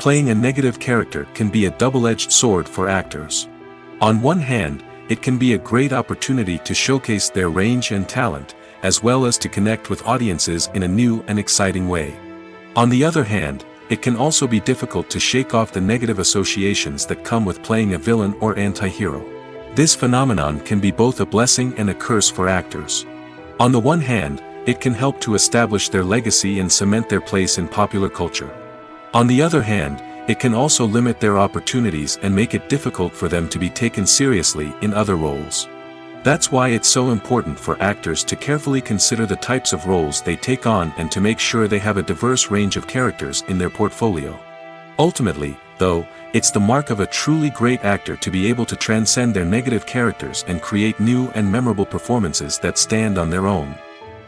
S1: Playing a negative character can be a double-edged sword for actors. On one hand, it can be a great opportunity to showcase their range and talent, as well as to connect with audiences in a new and exciting way. On the other hand, it can also be difficult to shake off the negative associations that come with playing a villain or anti-hero. This phenomenon can be both a blessing and a curse for actors. On the one hand, it can help to establish their legacy and cement their place in popular culture. On the other hand, it can also limit their opportunities and make it difficult for them to be taken seriously in other roles. That's why it's so important for actors to carefully consider the types of roles they take on and to make sure they have a diverse range of characters in their portfolio. Ultimately, though, it's the mark of a truly great actor to be able to transcend their negative characters and create new and memorable performances that stand on their own.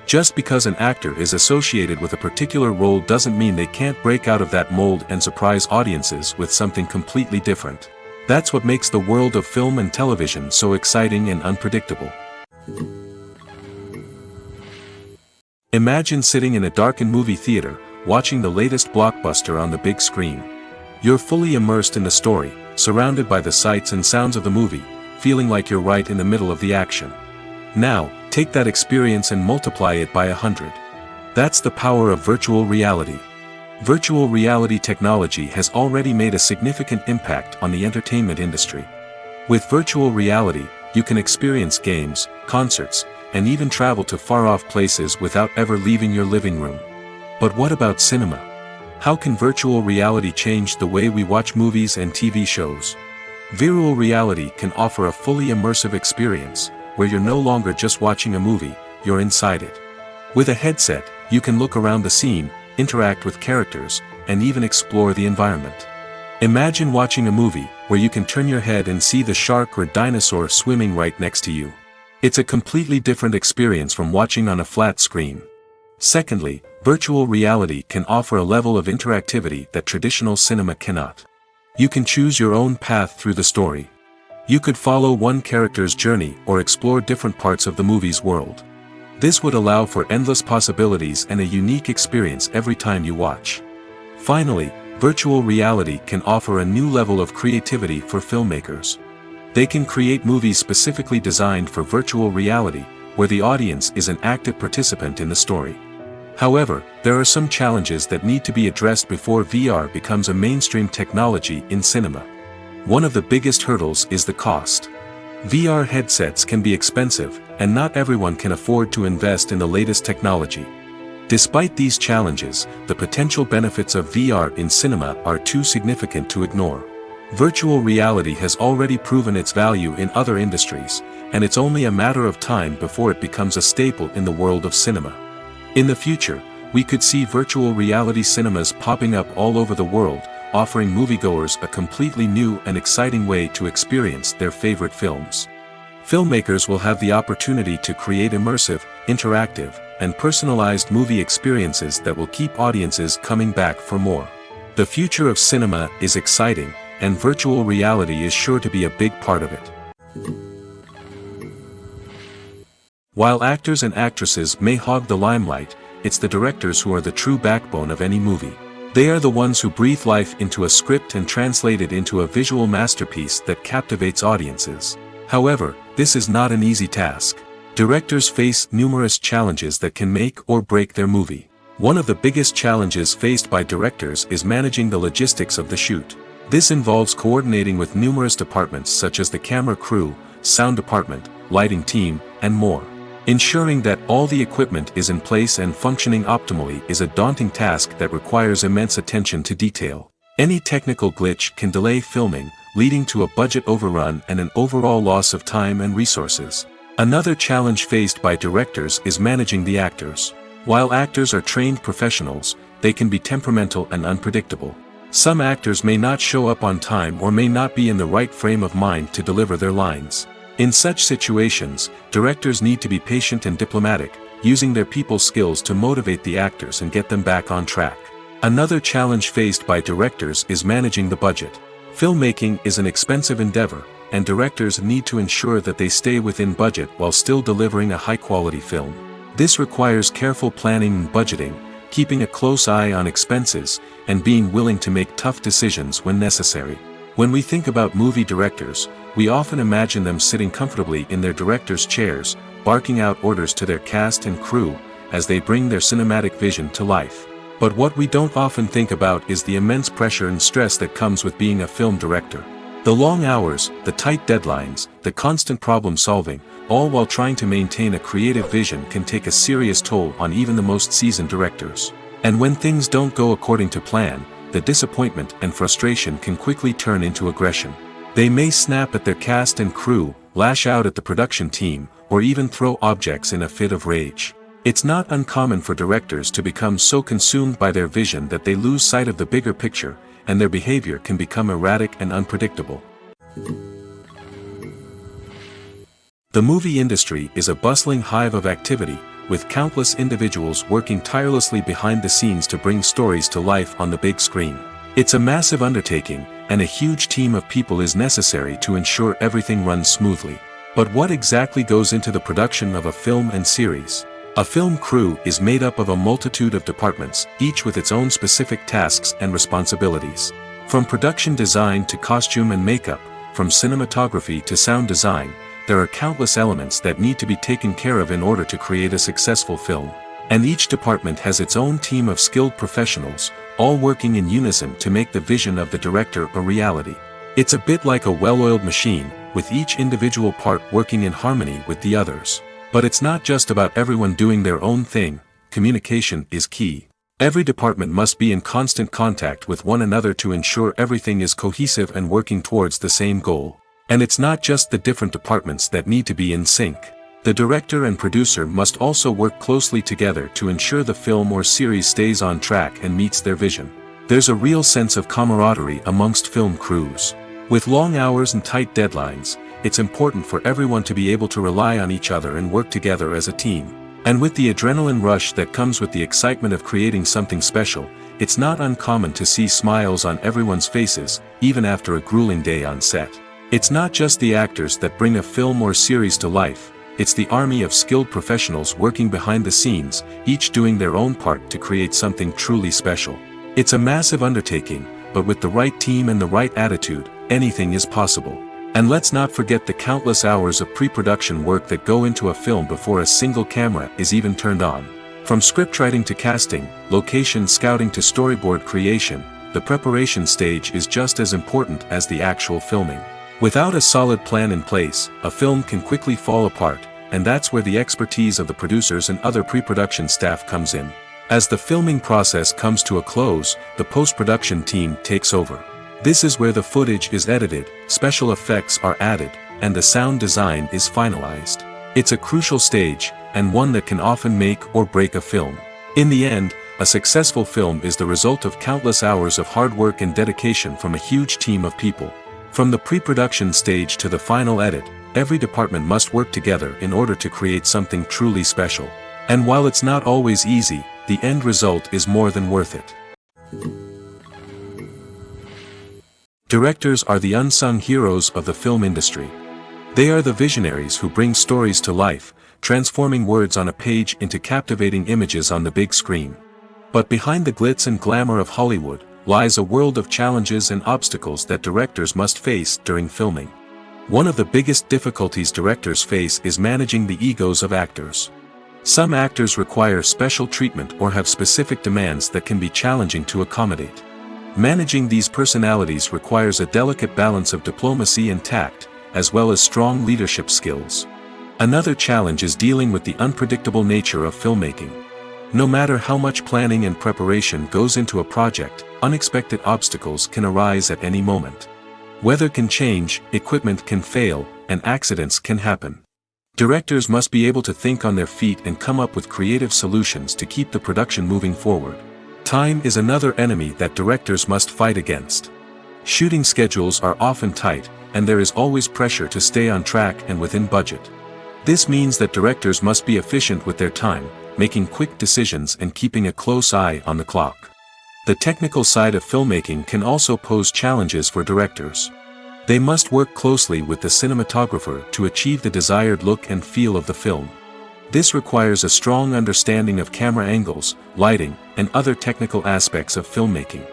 S1: Just because an actor is associated with a particular role doesn't mean they can't break out of that mold and surprise audiences with something completely different. That's what makes the world of film and television so exciting and unpredictable. Imagine sitting in a darkened movie theater, watching the latest blockbuster on the big screen. You're fully immersed in the story, surrounded by the sights and sounds of the movie, feeling like you're right in the middle of the action. Now, take that experience and multiply it by 100. That's the power of virtual reality. Virtual reality technology has already made a significant impact on the entertainment industry. With virtual reality, you can experience games, concerts, and even travel to far-off places without ever leaving your living room. But what about cinema? How can virtual reality change the way we watch movies and TV shows? Virtual reality can offer a fully immersive experience, where you're no longer just watching a movie, you're inside it. With a headset, you can look around the scene, interact with characters, and even explore the environment. Imagine watching a movie, where you can turn your head and see the shark or dinosaur swimming right next to you. It's a completely different experience from watching on a flat screen. Secondly, virtual reality can offer a level of interactivity that traditional cinema cannot. You can choose your own path through the story. You could follow one character's journey or explore different parts of the movie's world. This would allow for endless possibilities and a unique experience every time you watch. Finally, virtual reality can offer a new level of creativity for filmmakers. They can create movies specifically designed for virtual reality, where the audience is an active participant in the story. However, there are some challenges that need to be addressed before VR becomes a mainstream technology in cinema. One of the biggest hurdles is the cost. VR headsets can be expensive, and not everyone can afford to invest in the latest technology. Despite these challenges, the potential benefits of VR in cinema are too significant to ignore. Virtual reality has already proven its value in other industries, and it's only a matter of time before it becomes a staple in the world of cinema. In the future, we could see virtual reality cinemas popping up all over the world, offering moviegoers a completely new and exciting way to experience their favorite films. Filmmakers will have the opportunity to create immersive, interactive, and personalized movie experiences that will keep audiences coming back for more. The future of cinema is exciting, and virtual reality is sure to be a big part of it. While actors and actresses may hog the limelight, it's the directors who are the true backbone of any movie. They are the ones who breathe life into a script and translate it into a visual masterpiece that captivates audiences. However, this is not an easy task. Directors face numerous challenges that can make or break their movie. One of the biggest challenges faced by directors is managing the logistics of the shoot. This involves coordinating with numerous departments such as the camera crew, sound department, lighting team, and more. Ensuring that all the equipment is in place and functioning optimally is a daunting task that requires immense attention to detail. Any technical glitch can delay filming, leading to a budget overrun and an overall loss of time and resources. Another challenge faced by directors is managing the actors. While actors are trained professionals, they can be temperamental and unpredictable. Some actors may not show up on time or may not be in the right frame of mind to deliver their lines. In such situations, directors need to be patient and diplomatic, using their people skills to motivate the actors and get them back on track. Another challenge faced by directors is managing the budget. Filmmaking is an expensive endeavor, and directors need to ensure that they stay within budget while still delivering a high-quality film. This requires careful planning and budgeting, keeping a close eye on expenses, and being willing to make tough decisions when necessary. When we think about movie directors, we often imagine them sitting comfortably in their director's chairs, barking out orders to their cast and crew, as they bring their cinematic vision to life. But what we don't often think about is the immense pressure and stress that comes with being a film director. The long hours, the tight deadlines, the constant problem solving, all while trying to maintain a creative vision can take a serious toll on even the most seasoned directors. And when things don't go according to plan, the disappointment and frustration can quickly turn into aggression. They may snap at their cast and crew, lash out at the production team, or even throw objects in a fit of rage. It's not uncommon for directors to become so consumed by their vision that they lose sight of the bigger picture, and their behavior can become erratic and unpredictable. The movie industry is a bustling hive of activity, with countless individuals working tirelessly behind the scenes to bring stories to life on the big screen. It's a massive undertaking, and a huge team of people is necessary to ensure everything runs smoothly. But what exactly goes into the production of a film and series? A film crew is made up of a multitude of departments, each with its own specific tasks and responsibilities. From production design to costume and makeup, from cinematography to sound design, there are countless elements that need to be taken care of in order to create a successful film. And each department has its own team of skilled professionals, all working in unison to make the vision of the director a reality. It's a bit like a well-oiled machine, with each individual part working in harmony with the others. But it's not just about everyone doing their own thing. Communication is key. Every department must be in constant contact with one another to ensure everything is cohesive and working towards the same goal. And it's not just the different departments that need to be in sync. The director and producer must also work closely together to ensure the film or series stays on track and meets their vision. There's a real sense of camaraderie amongst film crews. With long hours and tight deadlines, it's important for everyone to be able to rely on each other and work together as a team. And with the adrenaline rush that comes with the excitement of creating something special, it's not uncommon to see smiles on everyone's faces, even after a grueling day on set. It's not just the actors that bring a film or series to life, it's the army of skilled professionals working behind the scenes, each doing their own part to create something truly special. It's a massive undertaking, but with the right team and the right attitude, anything is possible. And let's not forget the countless hours of pre-production work that go into a film before a single camera is even turned on. From scriptwriting to casting, location scouting to storyboard creation, the preparation stage is just as important as the actual filming. Without a solid plan in place, a film can quickly fall apart, and that's where the expertise of the producers and other pre-production staff comes in. As the filming process comes to a close, the post-production team takes over. This is where the footage is edited, special effects are added, and the sound design is finalized. It's a crucial stage, and one that can often make or break a film. In the end, a successful film is the result of countless hours of hard work and dedication from a huge team of people. From the pre-production stage to the final edit, every department must work together in order to create something truly special. And while it's not always easy, the end result is more than worth it. Directors are the unsung heroes of the film industry. They are the visionaries who bring stories to life, transforming words on a page into captivating images on the big screen. But behind the glitz and glamour of Hollywood, lies a world of challenges and obstacles that directors must face during filming. One of the biggest difficulties directors face is managing the egos of actors. Some actors require special treatment or have specific demands that can be challenging to accommodate. Managing these personalities requires a delicate balance of diplomacy and tact, as well as strong leadership skills. Another challenge is dealing with the unpredictable nature of filmmaking. No matter how much planning and preparation goes into a project, unexpected obstacles can arise at any moment. Weather can change, equipment can fail, and accidents can happen. Directors must be able to think on their feet and come up with creative solutions to keep the production moving forward. Time is another enemy that directors must fight against. Shooting schedules are often tight, and there is always pressure to stay on track and within budget. This means that directors must be efficient with their time, making quick decisions and keeping a close eye on the clock. The technical side of filmmaking can also pose challenges for directors. They must work closely with the cinematographer to achieve the desired look and feel of the film. This requires a strong understanding of camera angles, lighting, and other technical aspects of filmmaking.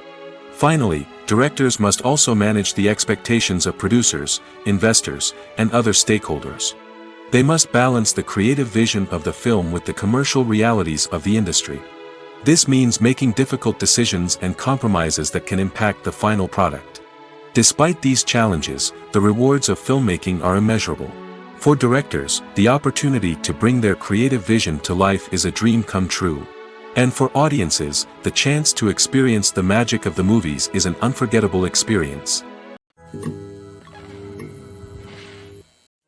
S1: Finally, directors must also manage the expectations of producers, investors, and other stakeholders. They must balance the creative vision of the film with the commercial realities of the industry. This means making difficult decisions and compromises that can impact the final product. Despite these challenges, the rewards of filmmaking are immeasurable. For directors, the opportunity to bring their creative vision to life is a dream come true. And for audiences, the chance to experience the magic of the movies is an unforgettable experience.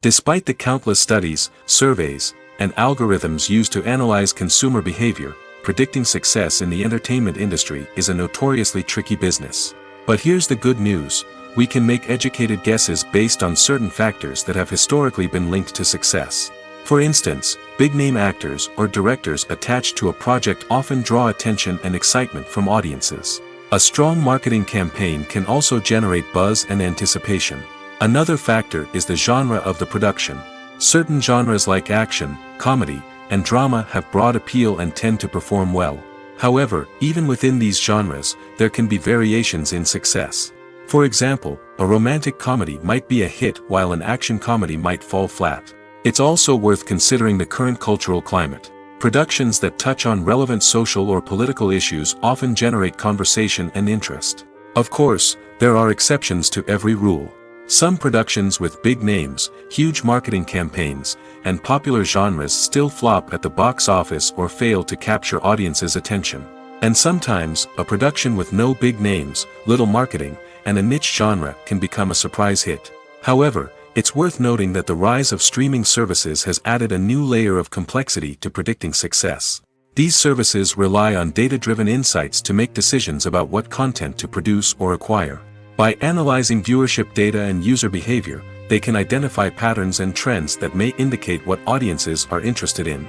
S1: Despite the countless studies, surveys, and algorithms used to analyze consumer behavior, predicting success in the entertainment industry is a notoriously tricky business. But here's the good news: we can make educated guesses based on certain factors that have historically been linked to success. For instance, big-name actors or directors attached to a project often draw attention and excitement from audiences. A strong marketing campaign can also generate buzz and anticipation. Another factor is the genre of the production. Certain genres like action, comedy, and drama have broad appeal and tend to perform well. However, even within these genres, there can be variations in success. For example, a romantic comedy might be a hit while an action comedy might fall flat. It's also worth considering the current cultural climate. Productions that touch on relevant social or political issues often generate conversation and interest. Of course, there are exceptions to every rule. Some productions with big names, huge marketing campaigns, and popular genres still flop at the box office or fail to capture audiences' attention. And sometimes, a production with no big names, little marketing, and a niche genre can become a surprise hit. However, it's worth noting that the rise of streaming services has added a new layer of complexity to predicting success. These services rely on data-driven insights to make decisions about what content to produce or acquire. By analyzing viewership data and user behavior, they can identify patterns and trends that may indicate what audiences are interested in.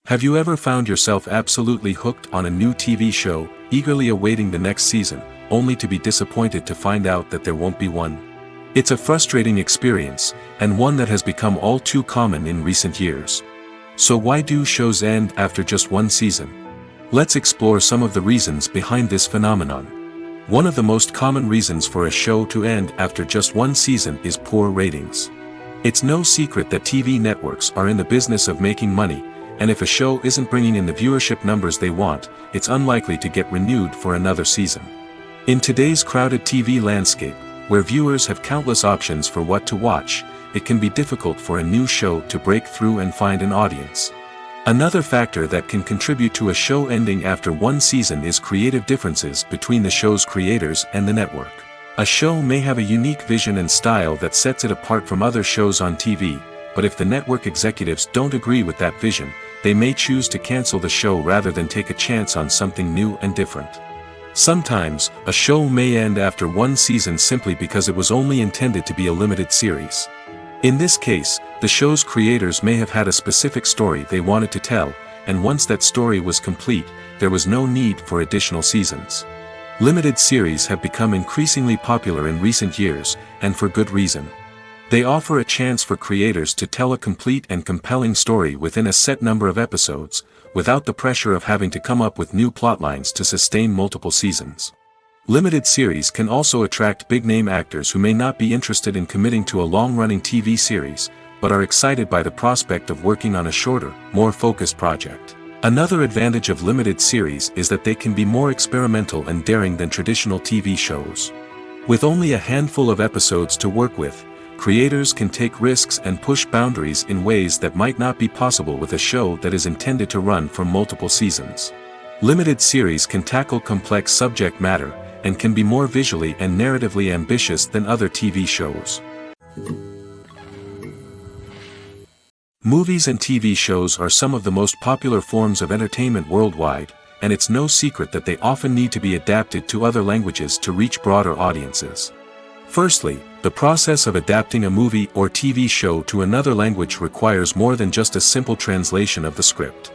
S1: Have you ever found yourself absolutely hooked on a new TV show, eagerly awaiting the next season, only to be disappointed to find out that there won't be one? It's a frustrating experience, and one that has become all too common in recent years. So why do shows end after just one season? Let's explore some of the reasons behind this phenomenon. One of the most common reasons for a show to end after just one season is poor ratings. It's no secret that TV networks are in the business of making money, and if a show isn't bringing in the viewership numbers they want, it's unlikely to get renewed for another season. In today's crowded TV landscape, where viewers have countless options for what to watch, it can be difficult for a new show to break through and find an audience. Another factor that can contribute to a show ending after one season is creative differences between the show's creators and the network. A show may have a unique vision and style that sets it apart from other shows on TV, but if the network executives don't agree with that vision, they may choose to cancel the show rather than take a chance on something new and different. Sometimes, a show may end after one season simply because it was only intended to be a limited series. In this case, the show's creators may have had a specific story they wanted to tell, and once that story was complete, there was no need for additional seasons. Limited series have become increasingly popular in recent years, and for good reason. They offer a chance for creators to tell a complete and compelling story within a set number of episodes, without the pressure of having to come up with new plotlines to sustain multiple seasons. Limited series can also attract big-name actors who may not be interested in committing to a long-running TV series, but are excited by the prospect of working on a shorter, more focused project. Another advantage of limited series is that they can be more experimental and daring than traditional TV shows. With only a handful of episodes to work with, creators can take risks and push boundaries in ways that might not be possible with a show that is intended to run for multiple seasons. Limited series can tackle complex subject matter, and can be more visually and narratively ambitious than other TV shows. Movies and TV shows are some of the most popular forms of entertainment worldwide, and it's no secret that they often need to be adapted to other languages to reach broader audiences. Firstly, the process of adapting a movie or TV show to another language requires more than just a simple translation of the script.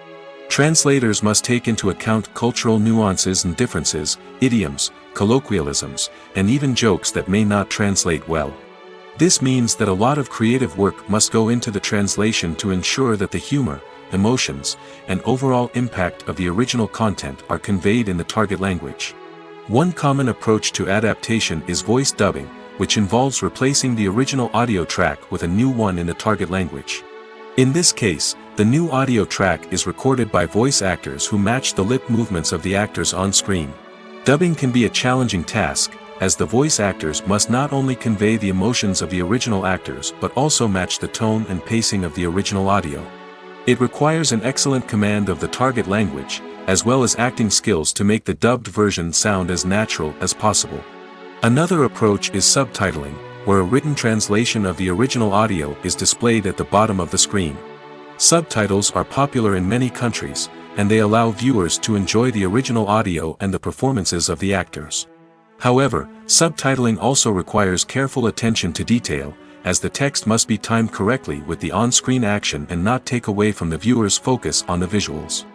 S1: Translators must take into account cultural nuances and differences, idioms, colloquialisms, and even jokes that may not translate well. This means that a lot of creative work must go into the translation to ensure that the humor, emotions, and overall impact of the original content are conveyed in the target language. One common approach to adaptation is voice dubbing, which involves replacing the original audio track with a new one in the target language. In this case, the new audio track is recorded by voice actors who match the lip movements of the actors on screen. Dubbing can be a challenging task, as the voice actors must not only convey the emotions of the original actors but also match the tone and pacing of the original audio. It requires an excellent command of the target language, as well as acting skills to make the dubbed version sound as natural as possible. Another approach is subtitling, where a written translation of the original audio is displayed at the bottom of the screen. Subtitles are popular in many countries, and they allow viewers to enjoy the original audio and the performances of the actors. However, subtitling also requires careful attention to detail, as the text must be timed correctly with the on-screen action and not take away from the viewer's focus on the visuals.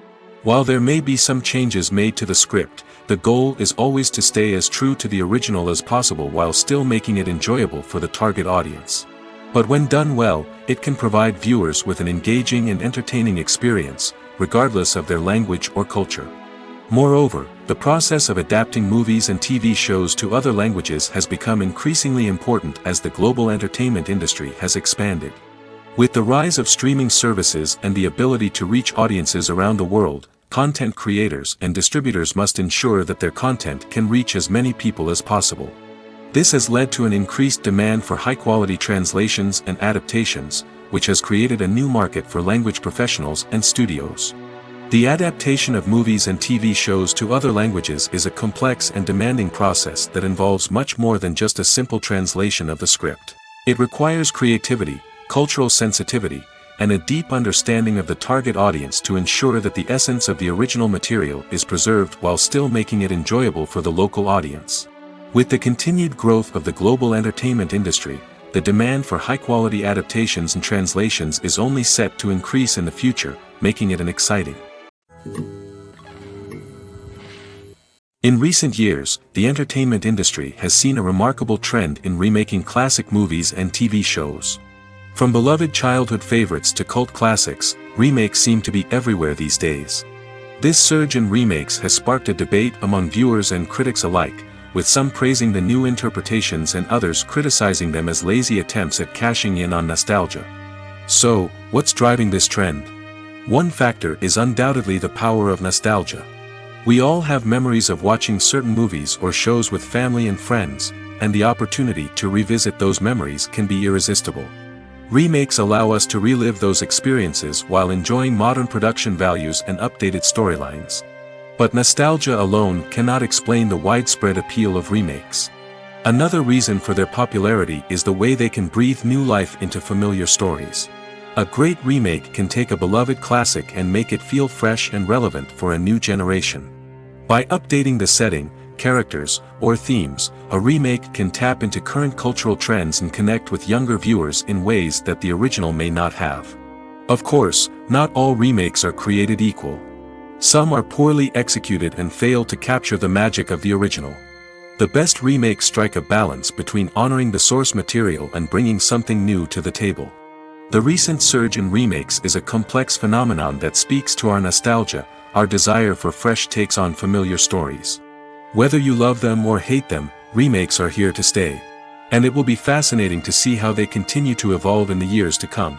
S1: While there may be some changes made to the script, the goal is always to stay as true to the original as possible while still making it enjoyable for the target audience. But when done well, it can provide viewers with an engaging and entertaining experience, regardless of their language or culture. Moreover, the process of adapting movies and TV shows to other languages has become increasingly important as the global entertainment industry has expanded. With the rise of streaming services and the ability to reach audiences around the world, content creators and distributors must ensure that their content can reach as many people as possible. This has led to an increased demand for high-quality translations and adaptations, which has created a new market for language professionals and studios. The adaptation of movies and TV shows to other languages is a complex and demanding process that involves much more than just a simple translation of the script. It requires creativity, cultural sensitivity, and a deep understanding of the target audience to ensure that the essence of the original material is preserved while still making it enjoyable for the local audience. With the continued growth of the global entertainment industry, the demand for high-quality adaptations and translations is only set to increase in the future, making it exciting. In recent years, the entertainment industry has seen a remarkable trend in remaking classic movies and TV shows. From beloved childhood favorites to cult classics, remakes seem to be everywhere these days. This surge in remakes has sparked a debate among viewers and critics alike, with some praising the new interpretations and others criticizing them as lazy attempts at cashing in on nostalgia. So, what's driving this trend? One factor is undoubtedly the power of nostalgia. We all have memories of watching certain movies or shows with family and friends, and the opportunity to revisit those memories can be irresistible. Remakes allow us to relive those experiences while enjoying modern production values and updated storylines. But nostalgia alone cannot explain the widespread appeal of remakes. Another reason for their popularity is the way they can breathe new life into familiar stories. A great remake can take a beloved classic and make it feel fresh and relevant for a new generation. By updating the setting, characters, or themes, a remake can tap into current cultural trends and connect with younger viewers in ways that the original may not have. Of course, not all remakes are created equal. Some are poorly executed and fail to capture the magic of the original. The best remakes strike a balance between honoring the source material and bringing something new to the table. The recent surge in remakes is a complex phenomenon that speaks to our nostalgia, our desire for fresh takes on familiar stories. Whether you love them or hate them, remakes are here to stay. And it will be fascinating to see how they continue to evolve in the years to come.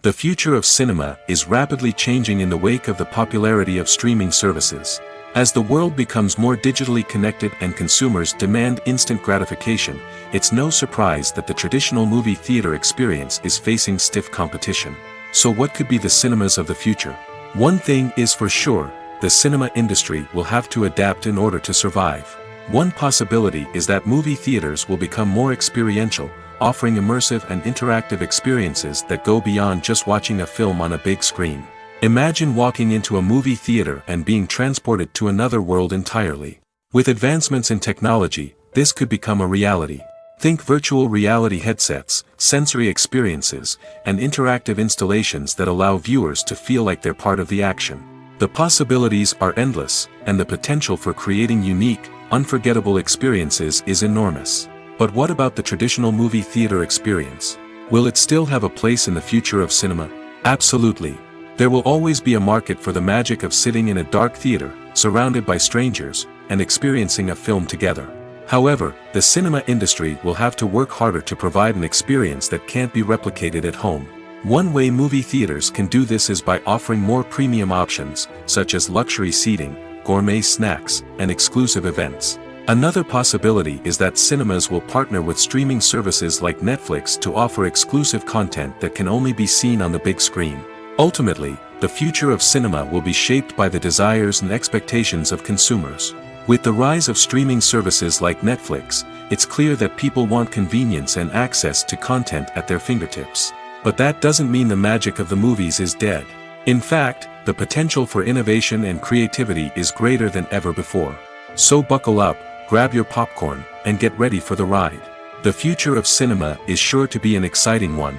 S1: The future of cinema is rapidly changing in the wake of the popularity of streaming services. As the world becomes more digitally connected and consumers demand instant gratification, it's no surprise that the traditional movie theater experience is facing stiff competition. So what could be the cinemas of the future? One thing is for sure, the cinema industry will have to adapt in order to survive. One possibility is that movie theaters will become more experiential, offering immersive and interactive experiences that go beyond just watching a film on a big screen. Imagine walking into a movie theater and being transported to another world entirely. With advancements in technology, this could become a reality. Think virtual reality headsets, sensory experiences, and interactive installations that allow viewers to feel like they're part of the action. The possibilities are endless, and the potential for creating unique, unforgettable experiences is enormous. But what about the traditional movie theater experience? Will it still have a place in the future of cinema? Absolutely. There will always be a market for the magic of sitting in a dark theater, surrounded by strangers, and experiencing a film together. However, the cinema industry will have to work harder to provide an experience that can't be replicated at home. One way movie theaters can do this is by offering more premium options, such as luxury seating, gourmet snacks, and exclusive events. Another possibility is that cinemas will partner with streaming services like Netflix to offer exclusive content that can only be seen on the big screen. Ultimately, the future of cinema will be shaped by the desires and expectations of consumers. With the rise of streaming services like Netflix, it's clear that people want convenience and access to content at their fingertips. But that doesn't mean the magic of the movies is dead. In fact, the potential for innovation and creativity is greater than ever before. So buckle up, grab your popcorn, and get ready for the ride. The future of cinema is sure to be an exciting one.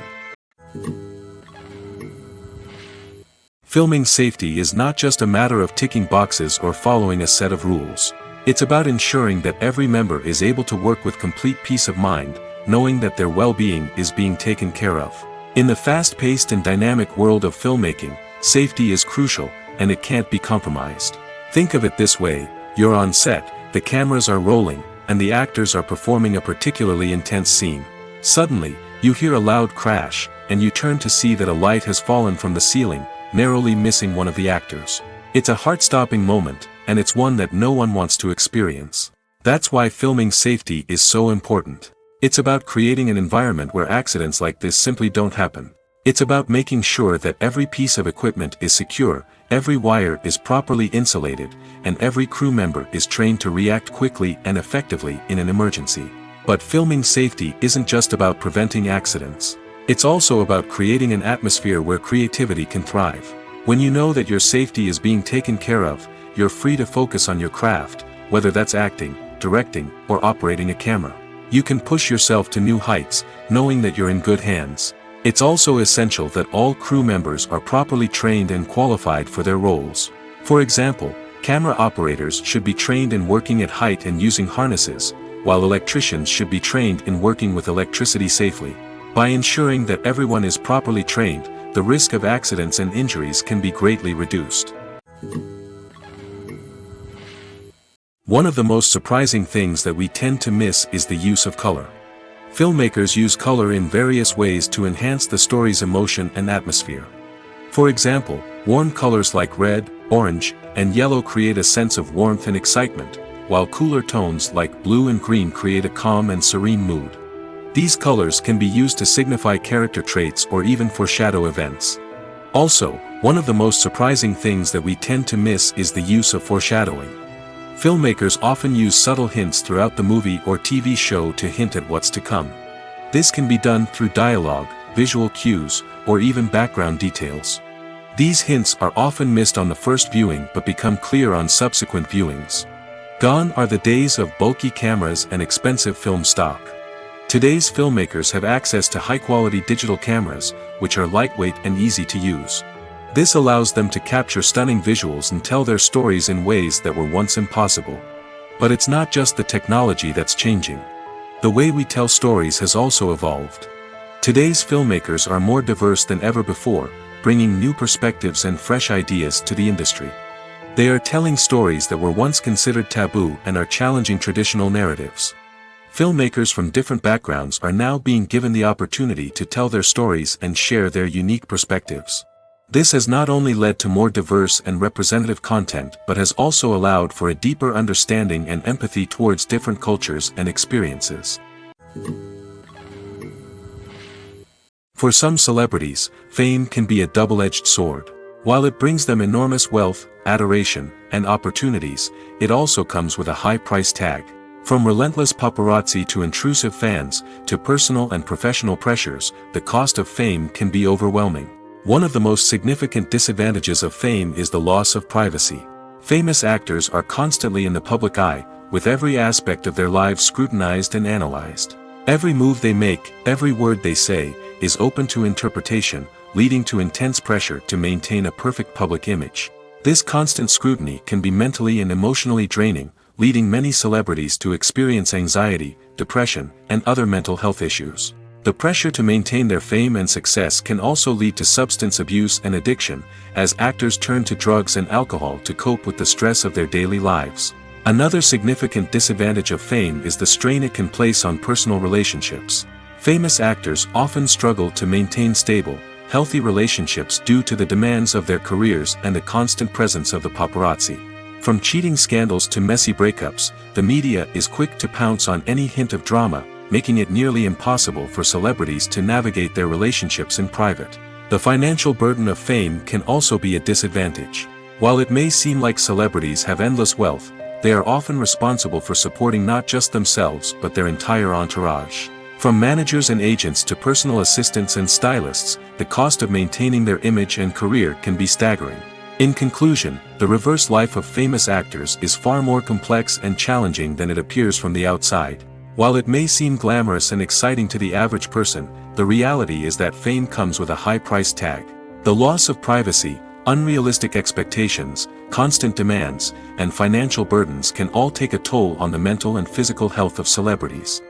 S1: Filming safety is not just a matter of ticking boxes or following a set of rules. It's about ensuring that every member is able to work with complete peace of mind, knowing that their well-being is being taken care of. In the fast-paced and dynamic world of filmmaking, safety is crucial, and it can't be compromised. Think of it this way: you're on set, the cameras are rolling, and the actors are performing a particularly intense scene. Suddenly, you hear a loud crash, and you turn to see that a light has fallen from the ceiling, narrowly missing one of the actors. It's a heart-stopping moment, and it's one that no one wants to experience. That's why filming safety is so important. It's about creating an environment where accidents like this simply don't happen. It's about making sure that every piece of equipment is secure, every wire is properly insulated, and every crew member is trained to react quickly and effectively in an emergency. But filming safety isn't just about preventing accidents. It's also about creating an atmosphere where creativity can thrive. When you know that your safety is being taken care of, you're free to focus on your craft, whether that's acting, directing, or operating a camera. You can push yourself to new heights, knowing that you're in good hands. It's also essential that all crew members are properly trained and qualified for their roles. For example, camera operators should be trained in working at height and using harnesses, while electricians should be trained in working with electricity safely. By ensuring that everyone is properly trained, the risk of accidents and injuries can be greatly reduced. One of the most surprising things that we tend to miss is the use of color. Filmmakers use color in various ways to enhance the story's emotion and atmosphere. For example, warm colors like red, orange, and yellow create a sense of warmth and excitement, while cooler tones like blue and green create a calm and serene mood. These colors can be used to signify character traits or even foreshadow events. Also, one of the most surprising things that we tend to miss is the use of foreshadowing. Filmmakers often use subtle hints throughout the movie or TV show to hint at what's to come. This can be done through dialogue, visual cues, or even background details. These hints are often missed on the first viewing but become clear on subsequent viewings. Gone are the days of bulky cameras and expensive film stock. Today's filmmakers have access to high-quality digital cameras, which are lightweight and easy to use. This allows them to capture stunning visuals and tell their stories in ways that were once impossible. But it's not just the technology that's changing. The way we tell stories has also evolved. Today's filmmakers are more diverse than ever before, bringing new perspectives and fresh ideas to the industry. They are telling stories that were once considered taboo and are challenging traditional narratives. Filmmakers from different backgrounds are now being given the opportunity to tell their stories and share their unique perspectives. This has not only led to more diverse and representative content but has also allowed for a deeper understanding and empathy towards different cultures and experiences. For some celebrities, fame can be a double-edged sword. While it brings them enormous wealth, adoration, and opportunities, it also comes with a high price tag. From relentless paparazzi to intrusive fans, to personal and professional pressures, the cost of fame can be overwhelming. One of the most significant disadvantages of fame is the loss of privacy. Famous actors are constantly in the public eye, with every aspect of their lives scrutinized and analyzed. Every move they make, every word they say, is open to interpretation, leading to intense pressure to maintain a perfect public image. This constant scrutiny can be mentally and emotionally draining, leading many celebrities to experience anxiety, depression, and other mental health issues. The pressure to maintain their fame and success can also lead to substance abuse and addiction, as actors turn to drugs and alcohol to cope with the stress of their daily lives. Another significant disadvantage of fame is the strain it can place on personal relationships. Famous actors often struggle to maintain stable, healthy relationships due to the demands of their careers and the constant presence of the paparazzi. From cheating scandals to messy breakups, the media is quick to pounce on any hint of drama, making it nearly impossible for celebrities to navigate their relationships in private. The financial burden of fame can also be a disadvantage. While it may seem like celebrities have endless wealth, they are often responsible for supporting not just themselves but their entire entourage. From managers and agents to personal assistants and stylists, the cost of maintaining their image and career can be staggering. In conclusion, the reverse life of famous actors is far more complex and challenging than it appears from the outside. While it may seem glamorous and exciting to the average person, the reality is that fame comes with a high price tag. The loss of privacy, unrealistic expectations, constant demands, and financial burdens can all take a toll on the mental and physical health of celebrities.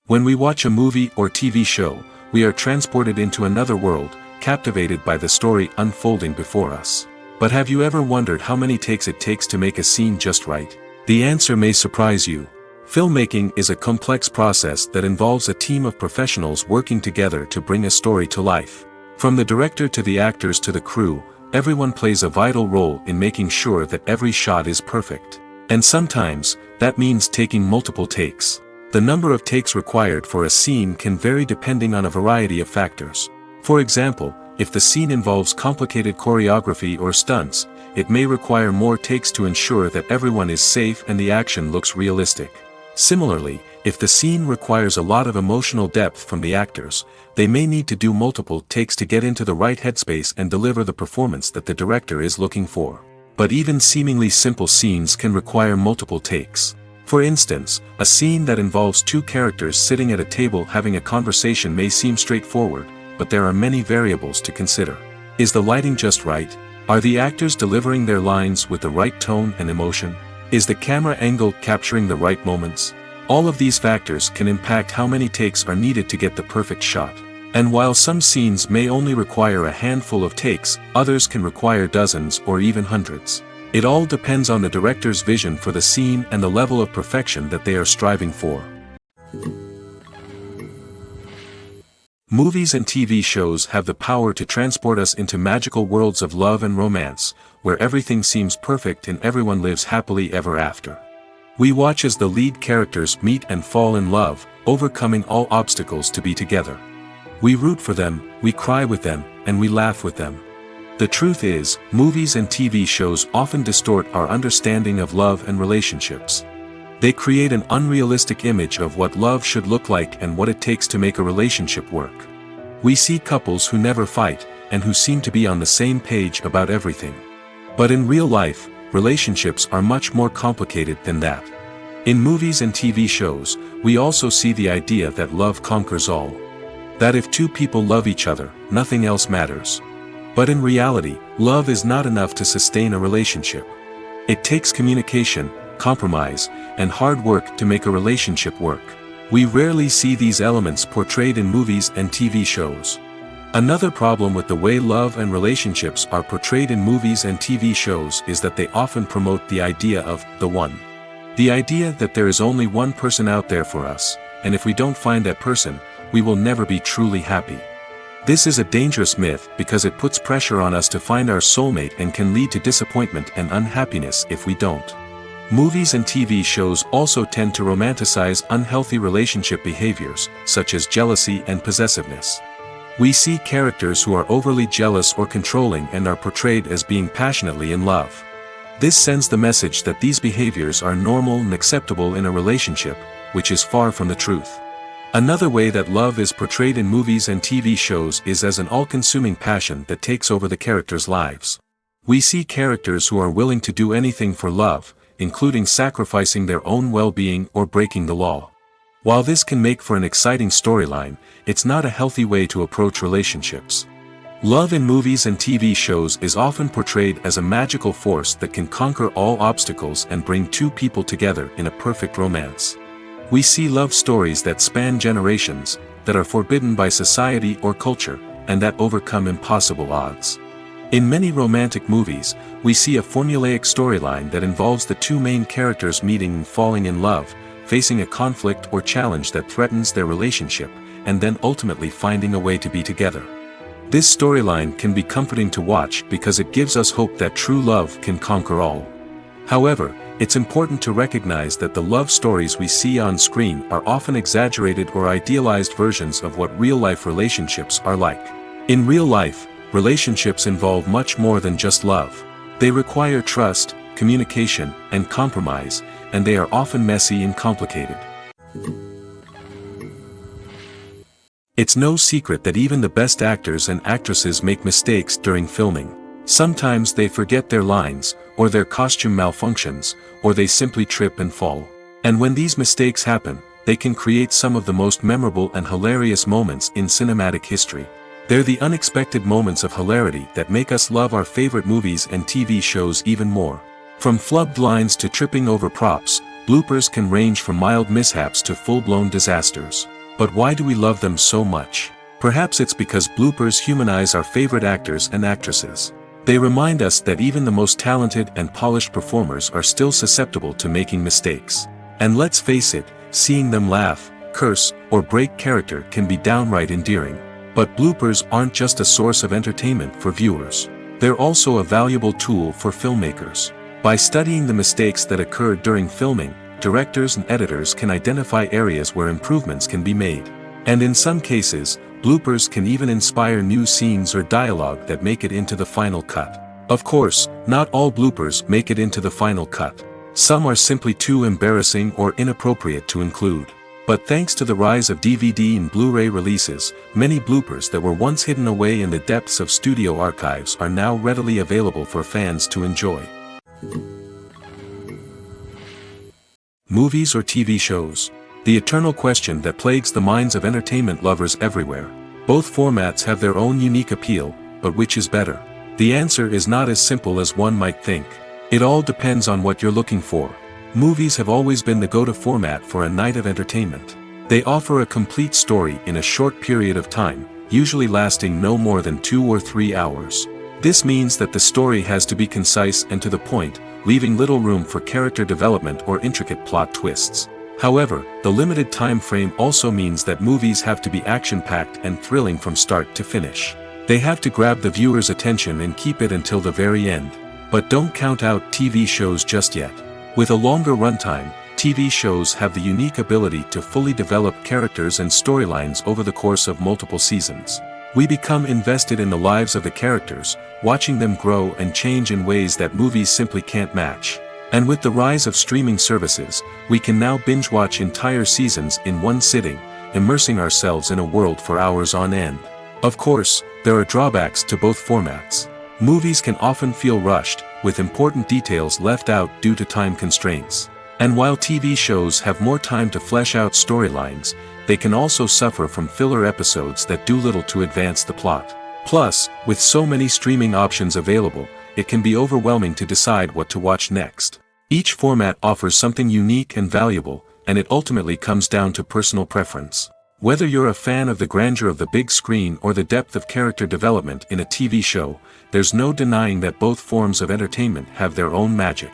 S1: When we watch a movie or TV show, we are transported into another world, captivated by the story unfolding before us. But have you ever wondered how many takes it takes to make a scene just right? The answer may surprise you. Filmmaking is a complex process that involves a team of professionals working together to bring a story to life. From the director to the actors to the crew, everyone plays a vital role in making sure that every shot is perfect. And sometimes, that means taking multiple takes. The number of takes required for a scene can vary depending on a variety of factors. For example, if the scene involves complicated choreography or stunts, it may require more takes to ensure that everyone is safe and the action looks realistic. Similarly, if the scene requires a lot of emotional depth from the actors, they may need to do multiple takes to get into the right headspace and deliver the performance that the director is looking for. But even seemingly simple scenes can require multiple takes. For instance, a scene that involves two characters sitting at a table having a conversation may seem straightforward, but there are many variables to consider. Is the lighting just right? Are the actors delivering their lines with the right tone and emotion? Is the camera angle capturing the right moments? All of these factors can impact how many takes are needed to get the perfect shot. And while some scenes may only require a handful of takes, others can require dozens or even hundreds. It all depends on the director's vision for the scene and the level of perfection that they are striving for. Movies and TV shows have the power to transport us into magical worlds of love and romance, where everything seems perfect and everyone lives happily ever after. We watch as the lead characters meet and fall in love, overcoming all obstacles to be together. We root for them, we cry with them, and we laugh with them. The truth is, movies and TV shows often distort our understanding of love and relationships. They create an unrealistic image of what love should look like and what it takes to make a relationship work. We see couples who never fight, and who seem to be on the same page about everything. But in real life, relationships are much more complicated than that. In movies and TV shows, we also see the idea that love conquers all. That if two people love each other, nothing else matters. But in reality, love is not enough to sustain a relationship. It takes communication, compromise, and hard work to make a relationship work. We rarely see these elements portrayed in movies and TV shows. Another problem with the way love and relationships are portrayed in movies and TV shows is that they often promote the idea of the one. The idea that there is only one person out there for us, and if we don't find that person, we will never be truly happy. This is a dangerous myth because it puts pressure on us to find our soulmate and can lead to disappointment and unhappiness if we don't. Movies and TV shows also tend to romanticize unhealthy relationship behaviors, such as jealousy and possessiveness. We see characters who are overly jealous or controlling and are portrayed as being passionately in love. This sends the message that these behaviors are normal and acceptable in a relationship, which is far from the truth. Another way that love is portrayed in movies and TV shows is as an all-consuming passion that takes over the characters' lives. We see characters who are willing to do anything for love, including sacrificing their own well-being or breaking the law. While this can make for an exciting storyline, it's not a healthy way to approach relationships. Love in movies and TV shows is often portrayed as a magical force that can conquer all obstacles and bring two people together in a perfect romance. We see love stories that span generations, that are forbidden by society or culture, and that overcome impossible odds. In many romantic movies, we see a formulaic storyline that involves the two main characters meeting and falling in love, facing a conflict or challenge that threatens their relationship, and then ultimately finding a way to be together. This storyline can be comforting to watch because it gives us hope that true love can conquer all. However, it's important to recognize that the love stories we see on screen are often exaggerated or idealized versions of what real-life relationships are like. In real life, relationships involve much more than just love. They require trust, communication, and compromise, and they are often messy and complicated. It's no secret that even the best actors and actresses make mistakes during filming. Sometimes they forget their lines, or their costume malfunctions, or they simply trip and fall. And when these mistakes happen, they can create some of the most memorable and hilarious moments in cinematic history. They're the unexpected moments of hilarity that make us love our favorite movies and TV shows even more. From flubbed lines to tripping over props, bloopers can range from mild mishaps to full-blown disasters. But why do we love them so much? Perhaps it's because bloopers humanize our favorite actors and actresses. They remind us that even the most talented and polished performers are still susceptible to making mistakes. And let's face it, seeing them laugh, curse, or break character can be downright endearing. But bloopers aren't just a source of entertainment for viewers. They're also a valuable tool for filmmakers. By studying the mistakes that occurred during filming, directors and editors can identify areas where improvements can be made. And in some cases, bloopers can even inspire new scenes or dialogue that make it into the final cut. Of course, not all bloopers make it into the final cut. Some are simply too embarrassing or inappropriate to include. But thanks to the rise of DVD and Blu-ray releases, many bloopers that were once hidden away in the depths of studio archives are now readily available for fans to enjoy. Movies or TV shows? The eternal question that plagues the minds of entertainment lovers everywhere. Both formats have their own unique appeal, but which is better? The answer is not as simple as one might think. It all depends on what you're looking for. Movies have always been the go-to format for a night of entertainment. They offer a complete story in a short period of time, usually lasting no more than 2 or 3 hours. This means that the story has to be concise and to the point, leaving little room for character development or intricate plot twists. However, the limited time frame also means that movies have to be action-packed and thrilling from start to finish. They have to grab the viewer's attention and keep it until the very end. But don't count out TV shows just yet. With a longer runtime, TV shows have the unique ability to fully develop characters and storylines over the course of multiple seasons. We become invested in the lives of the characters, watching them grow and change in ways that movies simply can't match. And with the rise of streaming services, we can now binge-watch entire seasons in one sitting, immersing ourselves in a world for hours on end. Of course, there are drawbacks to both formats. Movies can often feel rushed, with important details left out due to time constraints. And while TV shows have more time to flesh out storylines, they can also suffer from filler episodes that do little to advance the plot. Plus, with so many streaming options available, it can be overwhelming to decide what to watch next. Each format offers something unique and valuable, and it ultimately comes down to personal preference. Whether you're a fan of the grandeur of the big screen or the depth of character development in a TV show, there's no denying that both forms of entertainment have their own magic.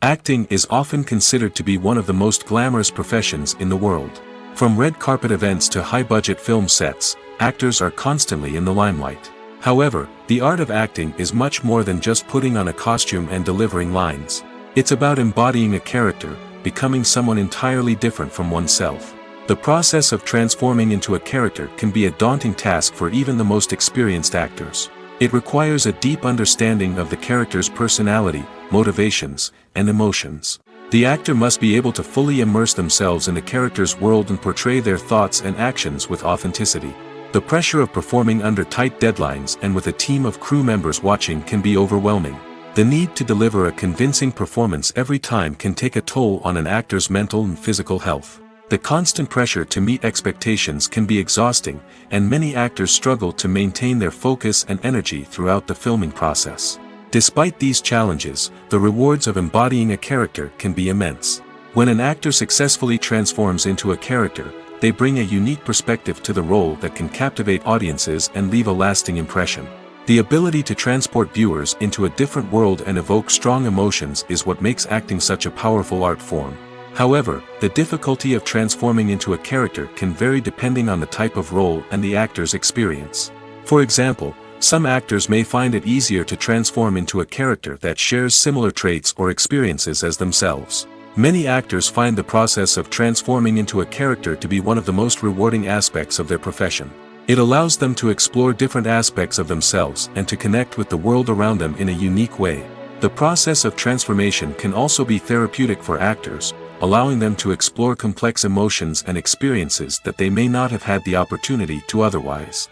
S1: Acting is often considered to be one of the most glamorous professions in the world. From red carpet events to high-budget film sets, actors are constantly in the limelight. However, the art of acting is much more than just putting on a costume and delivering lines. It's about embodying a character, becoming someone entirely different from oneself. The process of transforming into a character can be a daunting task for even the most experienced actors. It requires a deep understanding of the character's personality, motivations, and emotions. The actor must be able to fully immerse themselves in the character's world and portray their thoughts and actions with authenticity. The pressure of performing under tight deadlines and with a team of crew members watching can be overwhelming. The need to deliver a convincing performance every time can take a toll on an actor's mental and physical health. The constant pressure to meet expectations can be exhausting, and many actors struggle to maintain their focus and energy throughout the filming process. Despite these challenges, the rewards of embodying a character can be immense. When an actor successfully transforms into a character, they bring a unique perspective to the role that can captivate audiences and leave a lasting impression. The ability to transport viewers into a different world and evoke strong emotions is what makes acting such a powerful art form. However, the difficulty of transforming into a character can vary depending on the type of role and the actor's experience. For example, some actors may find it easier to transform into a character that shares similar traits or experiences as themselves. Many actors find the process of transforming into a character to be one of the most rewarding aspects of their profession. It allows them to explore different aspects of themselves and to connect with the world around them in a unique way. The process of transformation can also be therapeutic for actors, allowing them to explore complex emotions and experiences that they may not have had the opportunity to otherwise.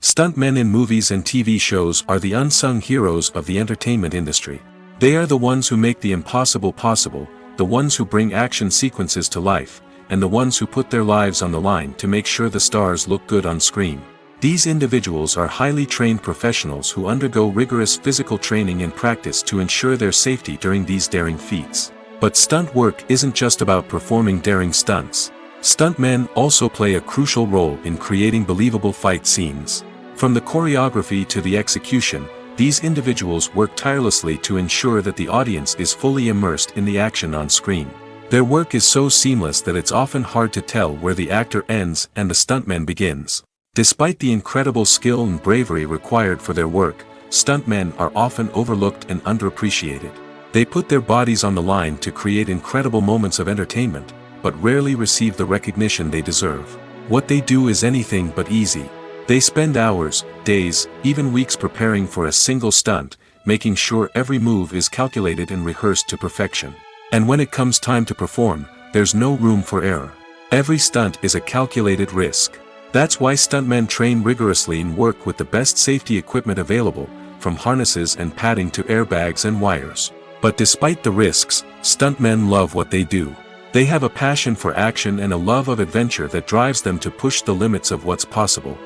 S1: Stuntmen in movies and TV shows are the unsung heroes of the entertainment industry. They are the ones who make the impossible possible, the ones who bring action sequences to life, and the ones who put their lives on the line to make sure the stars look good on screen. These individuals are highly trained professionals who undergo rigorous physical training and practice to ensure their safety during these daring feats. But stunt work isn't just about performing daring stunts. Stuntmen also play a crucial role in creating believable fight scenes. From the choreography to the execution, These individuals work tirelessly to ensure that the audience is fully immersed in the action on screen. Their work is so seamless that it's often hard to tell where the actor ends and the stuntman begins. Despite the incredible skill and bravery required for their work, stuntmen are often overlooked and underappreciated. They put their bodies on the line to create incredible moments of entertainment, but rarely receive the recognition they deserve. What they do is anything but easy. They spend hours, days, even weeks preparing for a single stunt, making sure every move is calculated and rehearsed to perfection. And when it comes time to perform, there's no room for error. Every stunt is a calculated risk. That's why stuntmen train rigorously and work with the best safety equipment available, from harnesses and padding to airbags and wires. But despite the risks, stuntmen love what they do. They have a passion for action and a love of adventure that drives them to push the limits of what's possible.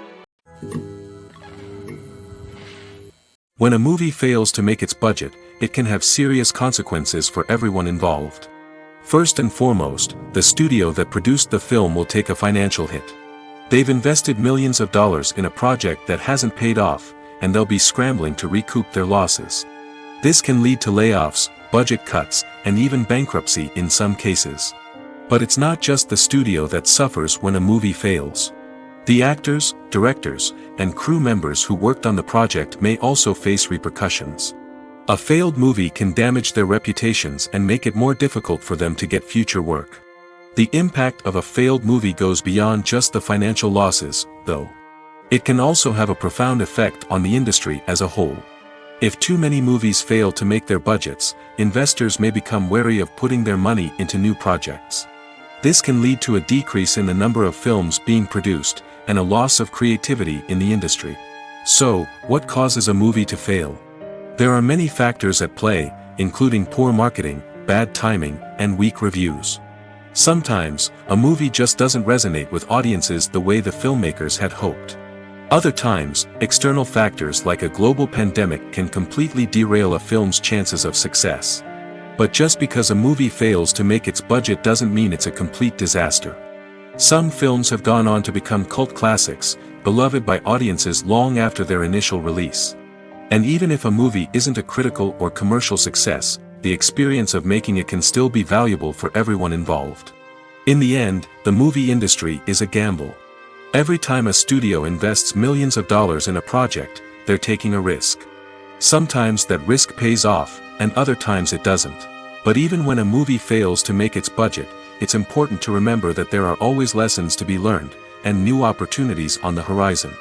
S1: When a movie fails to make its budget, it can have serious consequences for everyone involved. First and foremost, the studio that produced the film will take a financial hit. They've invested millions of dollars in a project that hasn't paid off, and they'll be scrambling to recoup their losses. This can lead to layoffs, budget cuts, and even bankruptcy in some cases. But it's not just the studio that suffers when a movie fails. The actors, directors, and crew members who worked on the project may also face repercussions. A failed movie can damage their reputations and make it more difficult for them to get future work. The impact of a failed movie goes beyond just the financial losses, though. It can also have a profound effect on the industry as a whole. If too many movies fail to make their budgets, investors may become wary of putting their money into new projects. This can lead to a decrease in the number of films being produced, and a loss of creativity in the industry. So, what causes a movie to fail? There are many factors at play, including poor marketing, bad timing, and weak reviews. Sometimes, a movie just doesn't resonate with audiences the way the filmmakers had hoped. Other times, external factors like a global pandemic can completely derail a film's chances of success. But just because a movie fails to make its budget doesn't mean it's a complete disaster. Some films have gone on to become cult classics, beloved by audiences long after their initial release. And even if a movie isn't a critical or commercial success, the experience of making it can still be valuable for everyone involved. In the end, the movie industry is a gamble. Every time a studio invests millions of dollars in a project, they're taking a risk. Sometimes that risk pays off, and other times it doesn't. But even when a movie fails to make its budget, it's important to remember that there are always lessons to be learned, and new opportunities on the horizon.